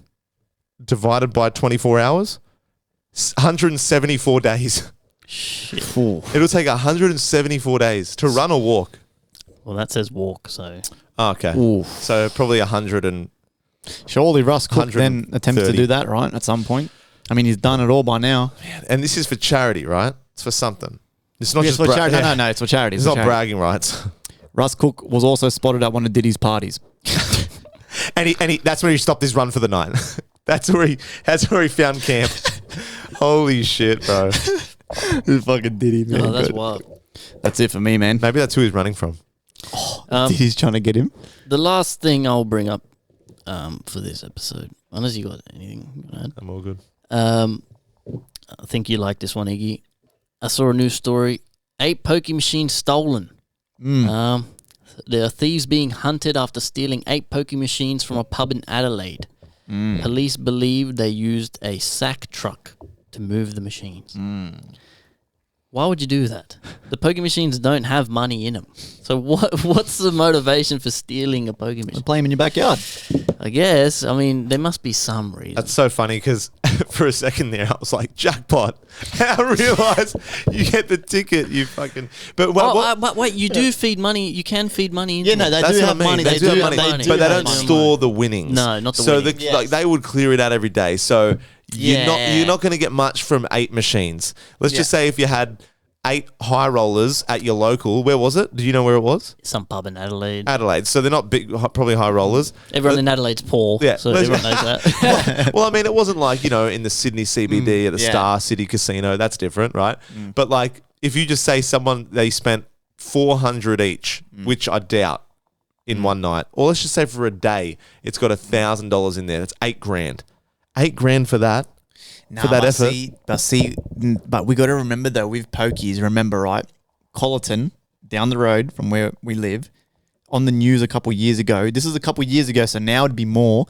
Divided by 24 hours? 174 days. Shit. It'll take 174 days to run or walk. Well, that says walk, so. Oh, okay. Oof. So probably 100 and... Surely Russ Cook then attempts to 130. do that, right? At some point. I mean, he's done it all by now. And this is for charity, right? It's for something. It's not Yes, just for charity. yeah. No, it's for charity. It's for not charity. bragging rights. Russ Cook was also spotted at one of Diddy's parties. and that's where he stopped his run for the night. That's where he found camp. Holy shit, bro. This fucking Diddy, man. Oh, that's Good. wild. That's it for me, man. Maybe that's who he's running from. Diddy's trying to get him. The last thing I'll bring up for this episode, unless you got anything you wanna add. I'm all good. I think you like this one, Iggy. I saw a news story. 8 poke machines stolen. There are thieves being hunted after stealing 8 poke machines from a pub in Adelaide. Police believe they used a sack truck to move the machines. Why would you do that? The poker machines don't have money in them. So what's the motivation for stealing a poker machine? Play him in your backyard. I guess. I mean, there must be some reason. That's so funny because for a second there, I was like, jackpot. I realized you get the ticket, you fucking... But but wait, you do feed money. You can feed money into Yeah, no, it. they That's do what have I mean. money. They do have money, money. but they have don't money. store the winnings. No, not the so winnings. like they would clear it out every day. So you're Yeah. not going to get much from 8 machines. Let's just say if you had 8 high rollers at your local, where was it? Do you know where it was? Some pub in Adelaide. Adelaide. So they're not big, probably high rollers. Everyone in Adelaide's poor, Yeah. so everyone knows that. Well, I mean, it wasn't like, in the Sydney CBD at the Star City Casino. That's different, right? But like, if you just say they spent 400 each, which I doubt in one night, or let's just say for a day, it's got $1,000 in there. That's $8,000. $8,000 for that. For that effort. But we got to remember though, with pokies, remember, right? Collerton, down the road from where we live, on the news a couple years ago. This is a couple years ago, so now it'd be more.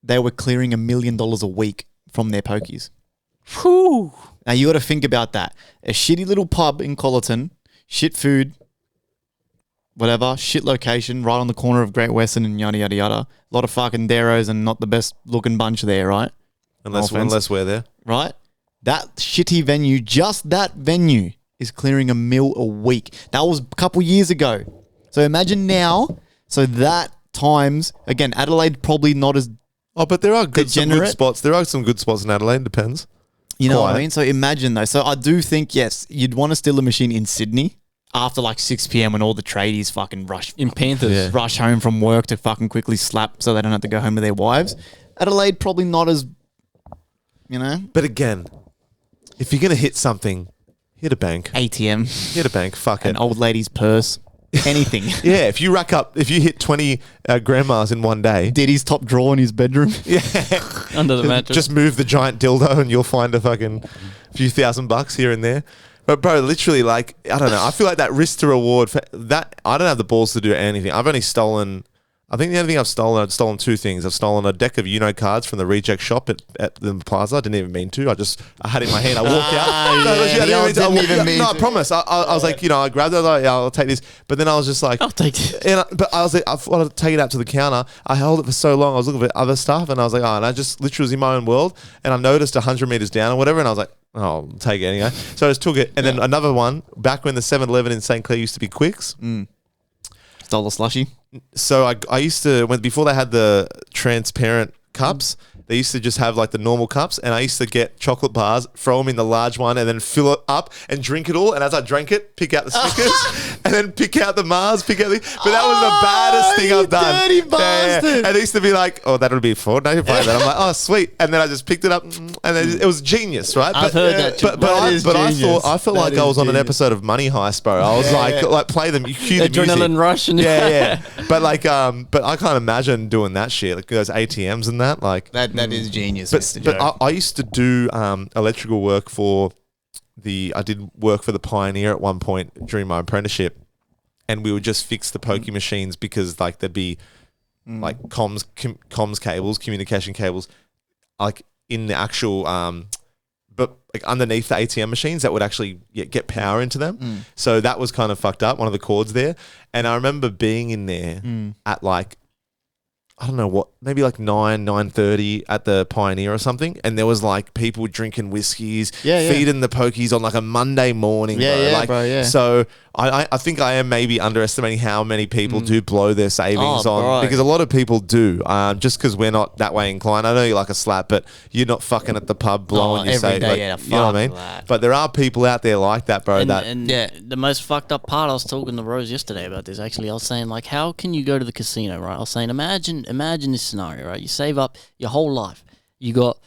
They were clearing $1 million a week from their pokies. Whew. Now you got to think about that. A shitty little pub in Collerton, shit food, whatever, shit location, right on the corner of Great Western and yada yada yada. A lot of fucking deros and not the best looking bunch there, right? Unless we're there. Right? That shitty venue, just that venue, is clearing $1 million a week. That was a couple years ago. So imagine now. So that times, again, Adelaide probably not as Oh, but there are some good degenerate. spots. There are some good spots in Adelaide. Depends. You know what I Quiet. mean? So imagine though. So I do think, yes, you'd want to steal a machine in Sydney after like 6 p.m. when all the tradies fucking rush In Panthers. rush home from work to fucking quickly slap so they don't have to go home with their wives. Adelaide probably not as, you know, But again, if you're gonna hit something, hit a bank. ATM, Hit a bank. Fuck it. an old lady's purse, anything. Yeah, if you hit 20 grandmas in one day, Diddy's top drawer in his bedroom. Under the mattress. just move the giant dildo and you'll find a fucking few $1,000 here and there. But bro, literally, like, I don't know. I feel like that risk to reward for that. I don't have the balls to do anything. I've only stolen. I think the only thing I've stolen two things. I've stolen a deck of Uno cards from the reject shop at the plaza. I didn't even mean to. I had it in my hand. I walked out. No, legit, I didn't mean to. No, I promise. I was like, I grabbed it. I was like, yeah, I'll take this. But then I was just like, I'll take it. but I was like, I wanted to take it out to the counter. I held it for so long. I was looking for other stuff, and I was like, and I just literally was in my own world. And I noticed 100 meters down or whatever, and I was like, oh, I'll take it anyway. So I just took it. And then another one, back when the 7-Eleven in St. Clair used to be Quicks. Stole a slushy. So I used to, before they had the transparent cups, they used to just have like the normal cups, and I used to get chocolate bars, throw them in the large one, and then fill it up and drink it all. And as I drank it, pick out the Snickers, and then pick out the Mars, pick out the. But that was the baddest thing I've done. dirty bastard. And they used to be like, "Oh, that'll be $4. I'm like, "Oh, sweet." And then I just picked it up, and then it was genius, right? I've heard that. But I felt like I was on an episode of Money Heist, bro. I was like play them, you cue the Adrenaline music. rush. And Yeah. But but I can't imagine doing that shit, like those ATMs and that, like. That is genius. But, Mr. but Joe. I used to do electrical work I did work for the Pioneer at one point during my apprenticeship, and we would just fix the pokey machines because like there'd be like comms cables, communication cables, like in the actual but like underneath the ATM machines that would actually get power into them. So that was kind of fucked up, one of the cords there. And I remember being in there at like, I don't know what, maybe like 9:30 at the Pioneer or something, and there was like people drinking whiskeys, feeding the pokies on like a Monday morning, bro. So I think I am maybe underestimating how many people do blow their savings on, because a lot of people do, just because we're not that way inclined. I know you like a slap, but you're not fucking at the pub blowing your savings. Like, you know what I mean? That. But there are people out there like that, bro. And the most fucked up part, I was talking to Rose yesterday about this, actually. I was saying, like, how can you go to the casino, right? I was saying, imagine this scenario, right? You save up your whole life. You got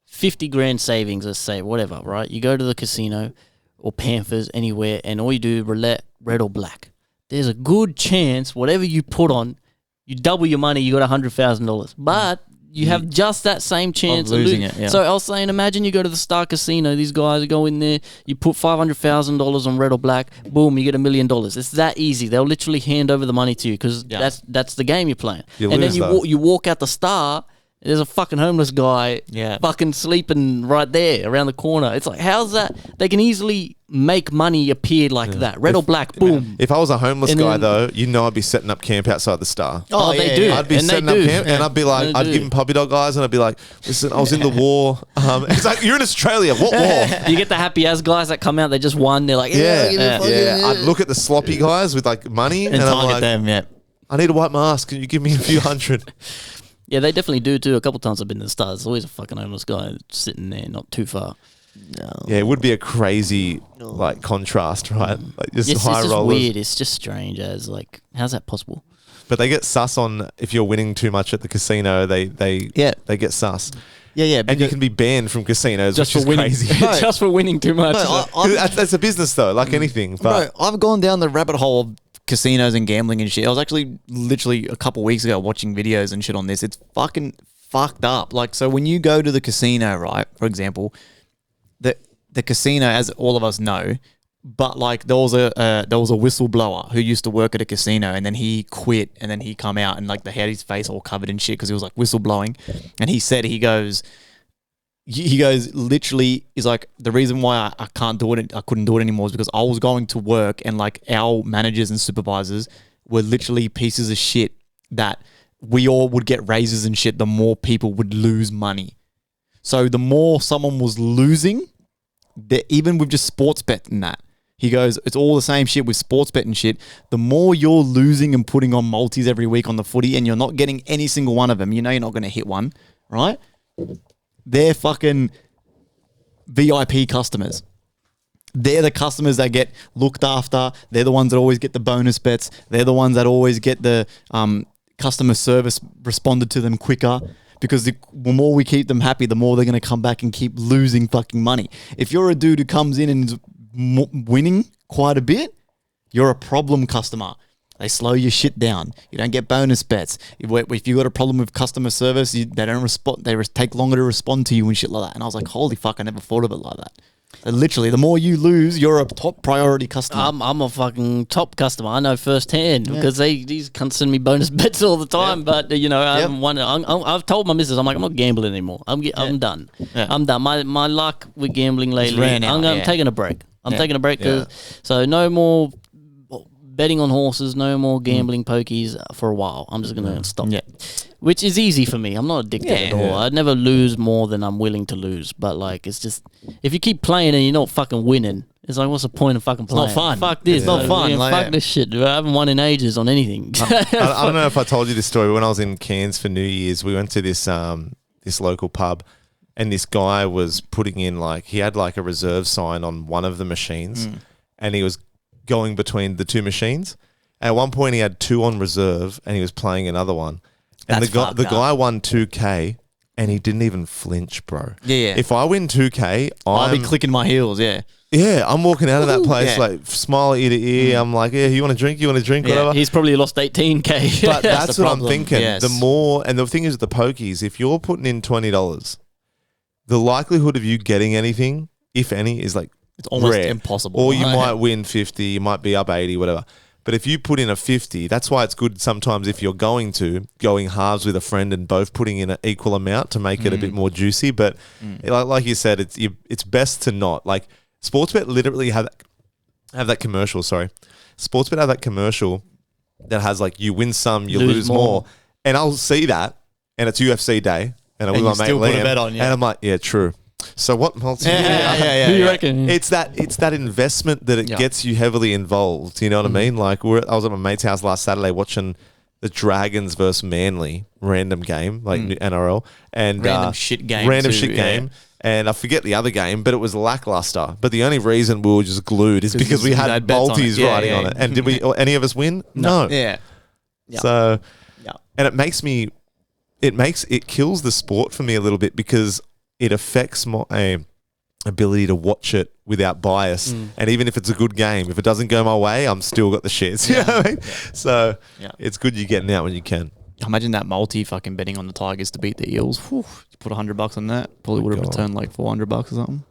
50 grand savings, let's say, whatever, right? You go to the casino or Panthers, anywhere, and all you do, roulette, red or black. There's a good chance, whatever you put on, you double your money, you got $100,000. But you have just that same chance of losing it. Yeah. So I was saying, imagine you go to the Star Casino, these guys go in there, you put $500,000 on red or black, boom, you get $1 million. It's that easy. They'll literally hand over the money to you because that's the game you're playing. And then you walk out the Star, there's a fucking homeless guy fucking sleeping right there around the corner. It's like, how's that? They can easily make money appear like that. Red or black, boom. If I was a homeless guy, though, I'd be setting up camp outside the Star. Oh, they do. I'd be setting up camp, and I'd be like, I'd give them puppy dog eyes, and I'd be like, listen, I was in the war. It's like, you're in Australia. What war? You get the happy ass guys that come out, they just won. They're like, I'd look at the sloppy guys with like money, and I'm target like, them, I need to wipe my ass. Can you give me a few hundred? Yeah, they definitely do too. A couple times I've been to the Stars. There's always a fucking homeless guy sitting there, not too far. No. Yeah, it would be a crazy like contrast, right? Like just It's high just rollers. weird. It's just strange. As like, how's that possible? But they get sus on if you're winning too much at the casino. They get sus. Yeah. And you can be banned from casinos, Just which for is winning, crazy. just for winning too much. That's a business though, like anything. But Bro, I've gone down the rabbit hole of casinos and gambling and shit. I was actually literally a couple weeks ago watching videos and shit on this. It's fucking fucked up. Like, so when you go to the casino, right, for example, the casino, as all of us know, but like there was a whistleblower who used to work at a casino, and then he quit, and then he come out and like they had his face all covered in shit because he was like whistleblowing, and he said, he goes, he goes, literally, is like, the reason why I can't do it, I couldn't do it anymore is because I was going to work and like our managers and supervisors were literally pieces of shit that we all would get raises and shit, the more people would lose money. So the more someone was losing, even with just sports bet and that, he goes, it's all the same shit with sports bet and shit. The more you're losing and putting on multis every week on the footy and you're not getting any single one of them, you know you're not going to hit one, right? They're fucking VIP customers. They're the customers that get looked after. They're the ones that always get the bonus bets. They're the ones that always get the customer service responded to them quicker. Because the more we keep them happy, the more they're going to come back and keep losing fucking money. If you're a dude who comes in and is winning quite a bit, you're a problem customer. They slow your shit down. You don't get bonus bets. If you got a problem with customer service, they don't respond. They take longer to respond to you and shit like that. And I was like, holy fuck, I never thought of it like that. So literally, the more you lose, you're a top priority customer. I'm a fucking top customer. I know firsthand because these cunts send me bonus bets all the time. But I haven't won. I've told my missus, I'm like, I'm not gambling anymore. I'm done. Yeah. I'm done. My luck with gambling lately. I'm taking a break. I'm taking a break. So no more betting on horses, no more gambling pokies for a while. I'm just going to stop. Yeah. Which is easy for me. I'm not addicted at all. I'd never lose more than I'm willing to lose. But like, it's just, if you keep playing and you're not fucking winning, it's like, what's the point of fucking playing? It's not fun. Fuck this. It's not fun. Yeah, fuck this shit. I haven't won in ages on anything. I don't know if I told you this story, but when I was in Cairns for New Year's, we went to this this local pub, and this guy was putting in he had a reserve sign on one of the machines, and he was going between the two machines. At one point, he had 2 on reserve, and he was playing another one. And the guy won 2K, and he didn't even flinch, bro. Yeah. If I win 2K, I'll be clicking my heels. Yeah. Yeah, I'm walking out of that place smile ear to ear. I'm like, yeah, you want a drink? Whatever. He's probably lost 18K. But that's what I'm thinking. Yes. The more, and the thing is with the pokies, if you're putting in $20, the likelihood of you getting anything, if any, is it's almost rare. impossible. Or you might win 50, you might be up 80, whatever. But if you put in a 50, that's why it's good sometimes if you're going halves with a friend and both putting in an equal amount to make it a bit more juicy. But like you said, it's best to not. Sportsbet literally have that commercial, Sportsbet have that commercial that has you win some, you lose more. And I'll see that, and it's UFC day, and I'm with my mate Liam, and I'm like, yeah, true. So what multi? Who do you reckon? It's that investment that it gets you heavily involved. You know what I mean? I was at my mate's house last Saturday watching the Dragons versus Manly random game, NRL, and random shit game. And I forget the other game, but it was lackluster. But the only reason we were just glued is because we had multis riding on it. And did we? Any of us win? No. Yeah. So, and it kills the sport for me a little bit because it affects my ability to watch it without bias. And even if it's a good game, if it doesn't go my way, I'm still got the shits. You know what I mean? So it's good you're getting out when you can. Imagine that multi fucking betting on the Tigers to beat the Eels. Whew, you put $100 on that, probably would have returned $400 or something.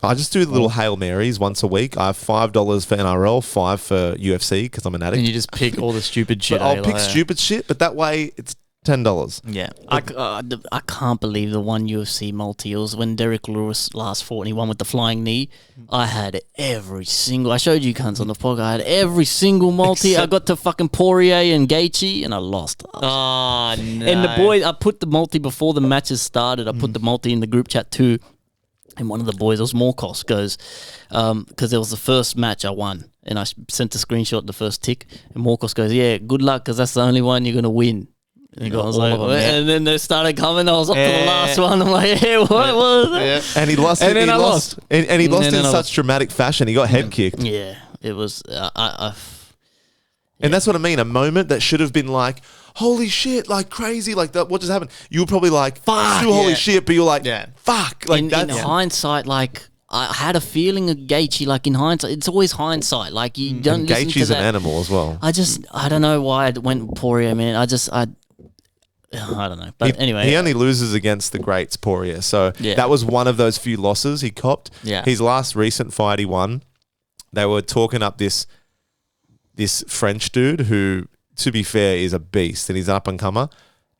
I just do the little Hail Marys once a week. I have $5 for NRL, $5 for UFC because I'm an addict. And you just pick all the stupid shit. I'll pick stupid shit, but that way it's $10. Yeah. I can't believe the one UFC multi. It was when Derek Lewis last fought and he won with the flying knee. I had every single... I showed you cunts on the podcast. I had every single multi. I got to fucking Poirier and Gaethje and I lost. Oh, no. And the boys... I put the multi before the matches started. I put the multi in the group chat too. And one of the boys, it was Morkos, goes... Because it was the first match I won. And I sent a screenshot of the first tick. And Morkos goes, yeah, good luck because that's the only one you're going to win. And, and then they started coming. I was up to the last one. I'm like, hey, what was that? Yeah. And he lost. And he lost. And he lost in such dramatic fashion. He got head kicked. Yeah, it was. And that's what I mean. A moment that should have been like, holy shit, crazy, that. What just happened? You were probably like, fuck, holy shit, but you're like, fuck. In hindsight, I had a feeling of Gaethje, in hindsight. It's always hindsight. You don't listen to Gaethje's that. an animal as well. I don't know why I went with Poirier, man. I don't know. But anyway. He only loses against the greats, Poirier. So that was one of those few losses he copped. Yeah. His last recent fight he won, they were talking up this French dude who, to be fair, is a beast and he's an up-and-comer.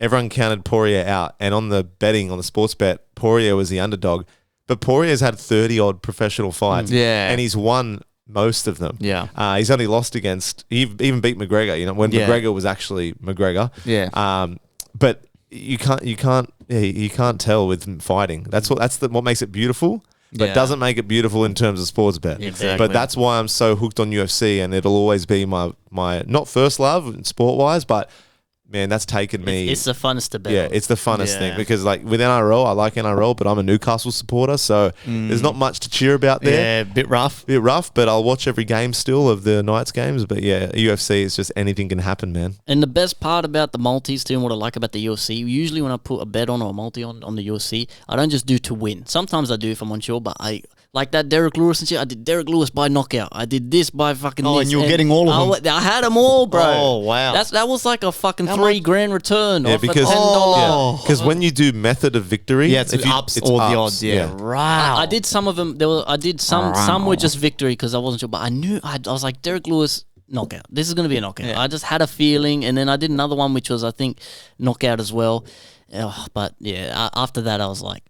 Everyone counted Poirier out. And on the betting, on the sports bet, Poirier was the underdog, but Poirier's had 30 odd professional fights, and he's won most of them. Yeah. He's only lost against. He even beat McGregor. You know, when McGregor was actually McGregor. Yeah. But you can't tell with fighting. That's what makes it beautiful. But doesn't make it beautiful in terms of sports bet. Exactly. But that's why I'm so hooked on UFC, and it'll always be my not first love sport wise, but man, that's taken me. It's the funnest to bet. Yeah, it's the funnest thing because like with NRL, I like NRL, but I'm a Newcastle supporter, so there's not much to cheer about there. Yeah, bit rough, but I'll watch every game still of the Knights games. But yeah, UFC is just anything can happen, man. And the best part about the multis too, and what I like about the UFC, usually when I put a bet on or a multi on the UFC, I don't just do to win. Sometimes I do if I'm unsure, but I like that Derek Lewis and shit. I did Derek Lewis by knockout. I did this by fucking this. And you were getting all of them. I had them all, bro. Oh, wow. That was like a fucking $3,000 return off because a $10. Because when you do method of victory, it's ups or the odds. Yeah. Wow. I did some of them. I did some. Some were just victory because I wasn't sure, but I knew. I was like Derek Lewis knockout. This is going to be a knockout. Yeah. I just had a feeling, and then I did another one which was I think knockout as well. But yeah, after that I was like.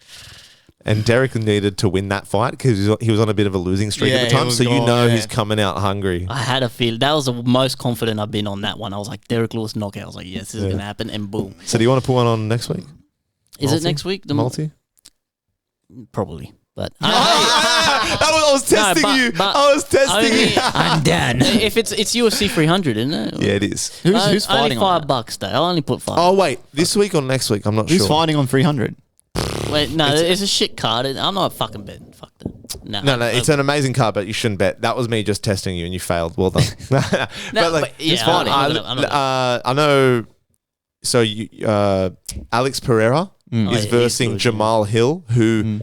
And Derek needed to win that fight because he was on a bit of a losing streak at the time. So he's coming out hungry. I had a feel. That was the most confident I've been on that one. I was like, Derek Lewis knockout. I was like, yes, this is going to happen. And boom. So do you want to put one on next week? Is it next week? The multi? Probably. But I was testing you. I was testing you. I'm done. If it's UFC 300, isn't it? Yeah, it is. Who's fighting only $5 though. I'll only put $5. Oh wait, this week or next week? I'm not sure. Who's fighting on 300? Wait, no, it's a shit card. I'm not fucking betting. Fuck that. No, it's an amazing card, but you shouldn't bet. That was me just testing you, and you failed. Well done. Who's fighting? I know. So Alex Pereira is versing Jamal Hill, who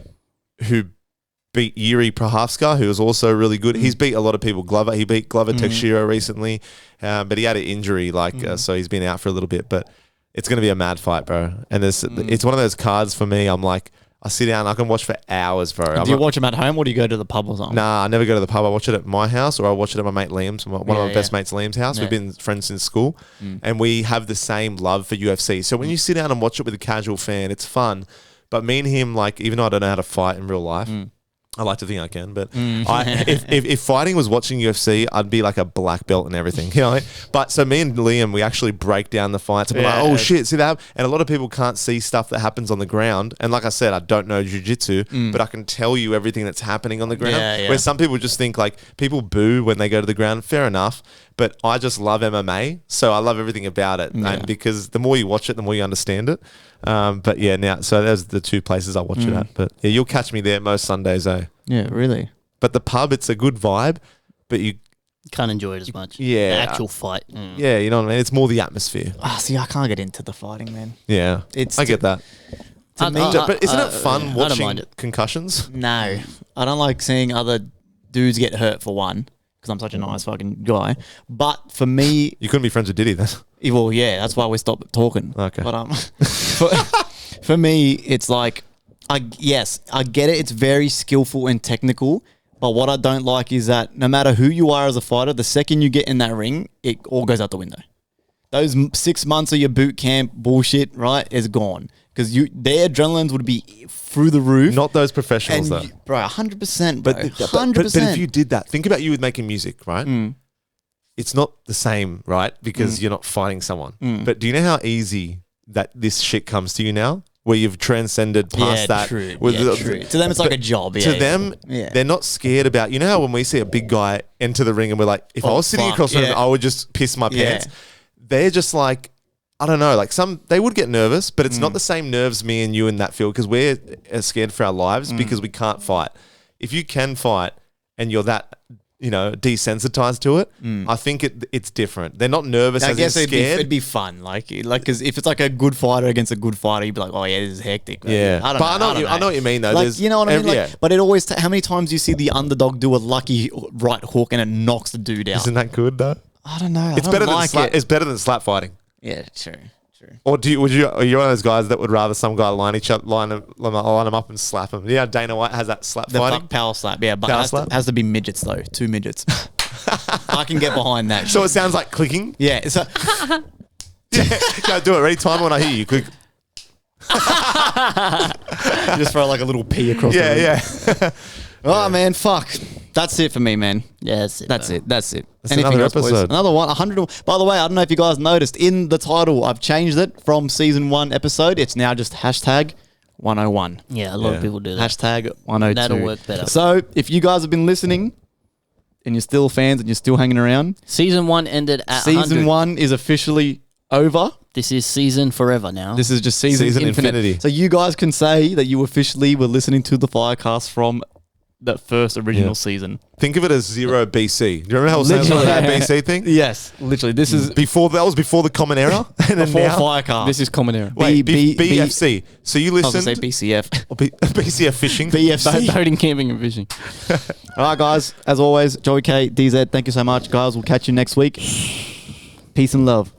beat Yuri Prohaska, who was also really good. He's beat a lot of people. Glover, he beat Glover Teixeira recently, but he had an injury, so he's been out for a little bit. But it's going to be a mad fight, bro. And it's one of those cards for me. I'm like, I sit down, I can watch for hours, bro. Do you watch them at home or do you go to the pub or something? Nah, I never go to the pub. I watch it at my house or I watch it at my mate Liam's, one of my best mates Liam's house. We've been friends since school and we have the same love for UFC. So when you sit down and watch it with a casual fan, it's fun. But me and him, like, even though I don't know how to fight in real life, I like to think I can, but if fighting was watching UFC, I'd be like a black belt and everything, you know. But so me and Liam, we actually break down the fights and be like, oh shit, see that? And a lot of people can't see stuff that happens on the ground. And like I said, I don't know jiu-jitsu, but I can tell you everything that's happening on the ground. Where some people just think like people boo when they go to the ground. Fair enough, but I just love MMA, so I love everything about it. And because the more you watch it, the more you understand it. But yeah, now so there's the two places I watch it at. But yeah, you'll catch me there most Sundays, eh? Yeah, really. But the pub, it's a good vibe, but you can't enjoy it as much. Yeah, the actual fight. Yeah, you know what I mean. It's more the atmosphere. See, I can't get into the fighting, man. Yeah, I get that. To me, but isn't it fun watching concussions? No, I don't like seeing other dudes get hurt for one. Because I'm such a nice fucking guy. But for me... You couldn't be friends with Diddy then. Well, yeah, that's why we stopped talking. Okay. But for me, it's like, I get it. It's very skillful and technical. But what I don't like is that no matter who you are as a fighter, the second you get in that ring, it all goes out the window. Those 6 months of your boot camp bullshit, right, is gone. Because their adrenalines would be through the roof. Not those professionals, though. Bro, 100%. But 100%. But if you did that, think about you with making music, right? It's not the same, right? Because you're not fighting someone. But do you know how easy that this shit comes to you now? Where you've transcended past that. True. True. To them, it's like a job. To them, they're not scared about... You know how when we see a big guy enter the ring and we're like, if I was sitting across from him, I would just piss my pants. They're just like... I don't know, like they would get nervous, but it's not the same nerves me and you in that field because we're scared for our lives because we can't fight. If you can fight and you're that, desensitized to it, I think it's different. They're not nervous as in scared. It'd be fun, like because if it's like a good fighter against a good fighter, you'd be like, oh yeah, this is hectic. Man. Yeah, I know what you mean though. Like, you know what I mean? But it always. How many times do you see the underdog do a lucky right hook and it knocks the dude out? Isn't that good though? I don't know. It's better than slap fighting. Yeah, true. Or are you one of those guys that would rather some guy line them up and slap him? Yeah, Dana White has that slap fighting. Power slap, yeah, but has to be midgets though, 2 midgets. I can get behind that. So it sounds like clicking? Yeah. Go do it. Ready? Time when I hear you. Click. Just throw like a little P across the room. Yeah. Oh, man, fuck. That's it for me, man. Yeah, that's it. That's bro. it. That's it. That's another else, boys? episode. Another one. 100. By the way, I don't know if you guys noticed in the title, I've changed it from season 1 episode. It's now just hashtag 101. Yeah, a lot of people do that. Hashtag 102. That'll work better. So if you guys have been listening and you're still fans and you're still hanging around, Season 1 ended at season 100. 1 is officially over. This is season forever now. This is just season infinity. So you guys can say that you officially were listening to the Firecast from that first original season. Think of it as 0 BC. Do you remember how I was saying about that BC thing? Yes, literally. This is Before that was before the Common Era, and then before now, Firecast. This is Common Era. wait, BFC. So you I was listened going to say BCF. or BCF fishing. BFC. Boating, camping, and fishing. All right, guys. As always, Joey K, DZ, thank you so much. Guys, we'll catch you next week. Peace and love.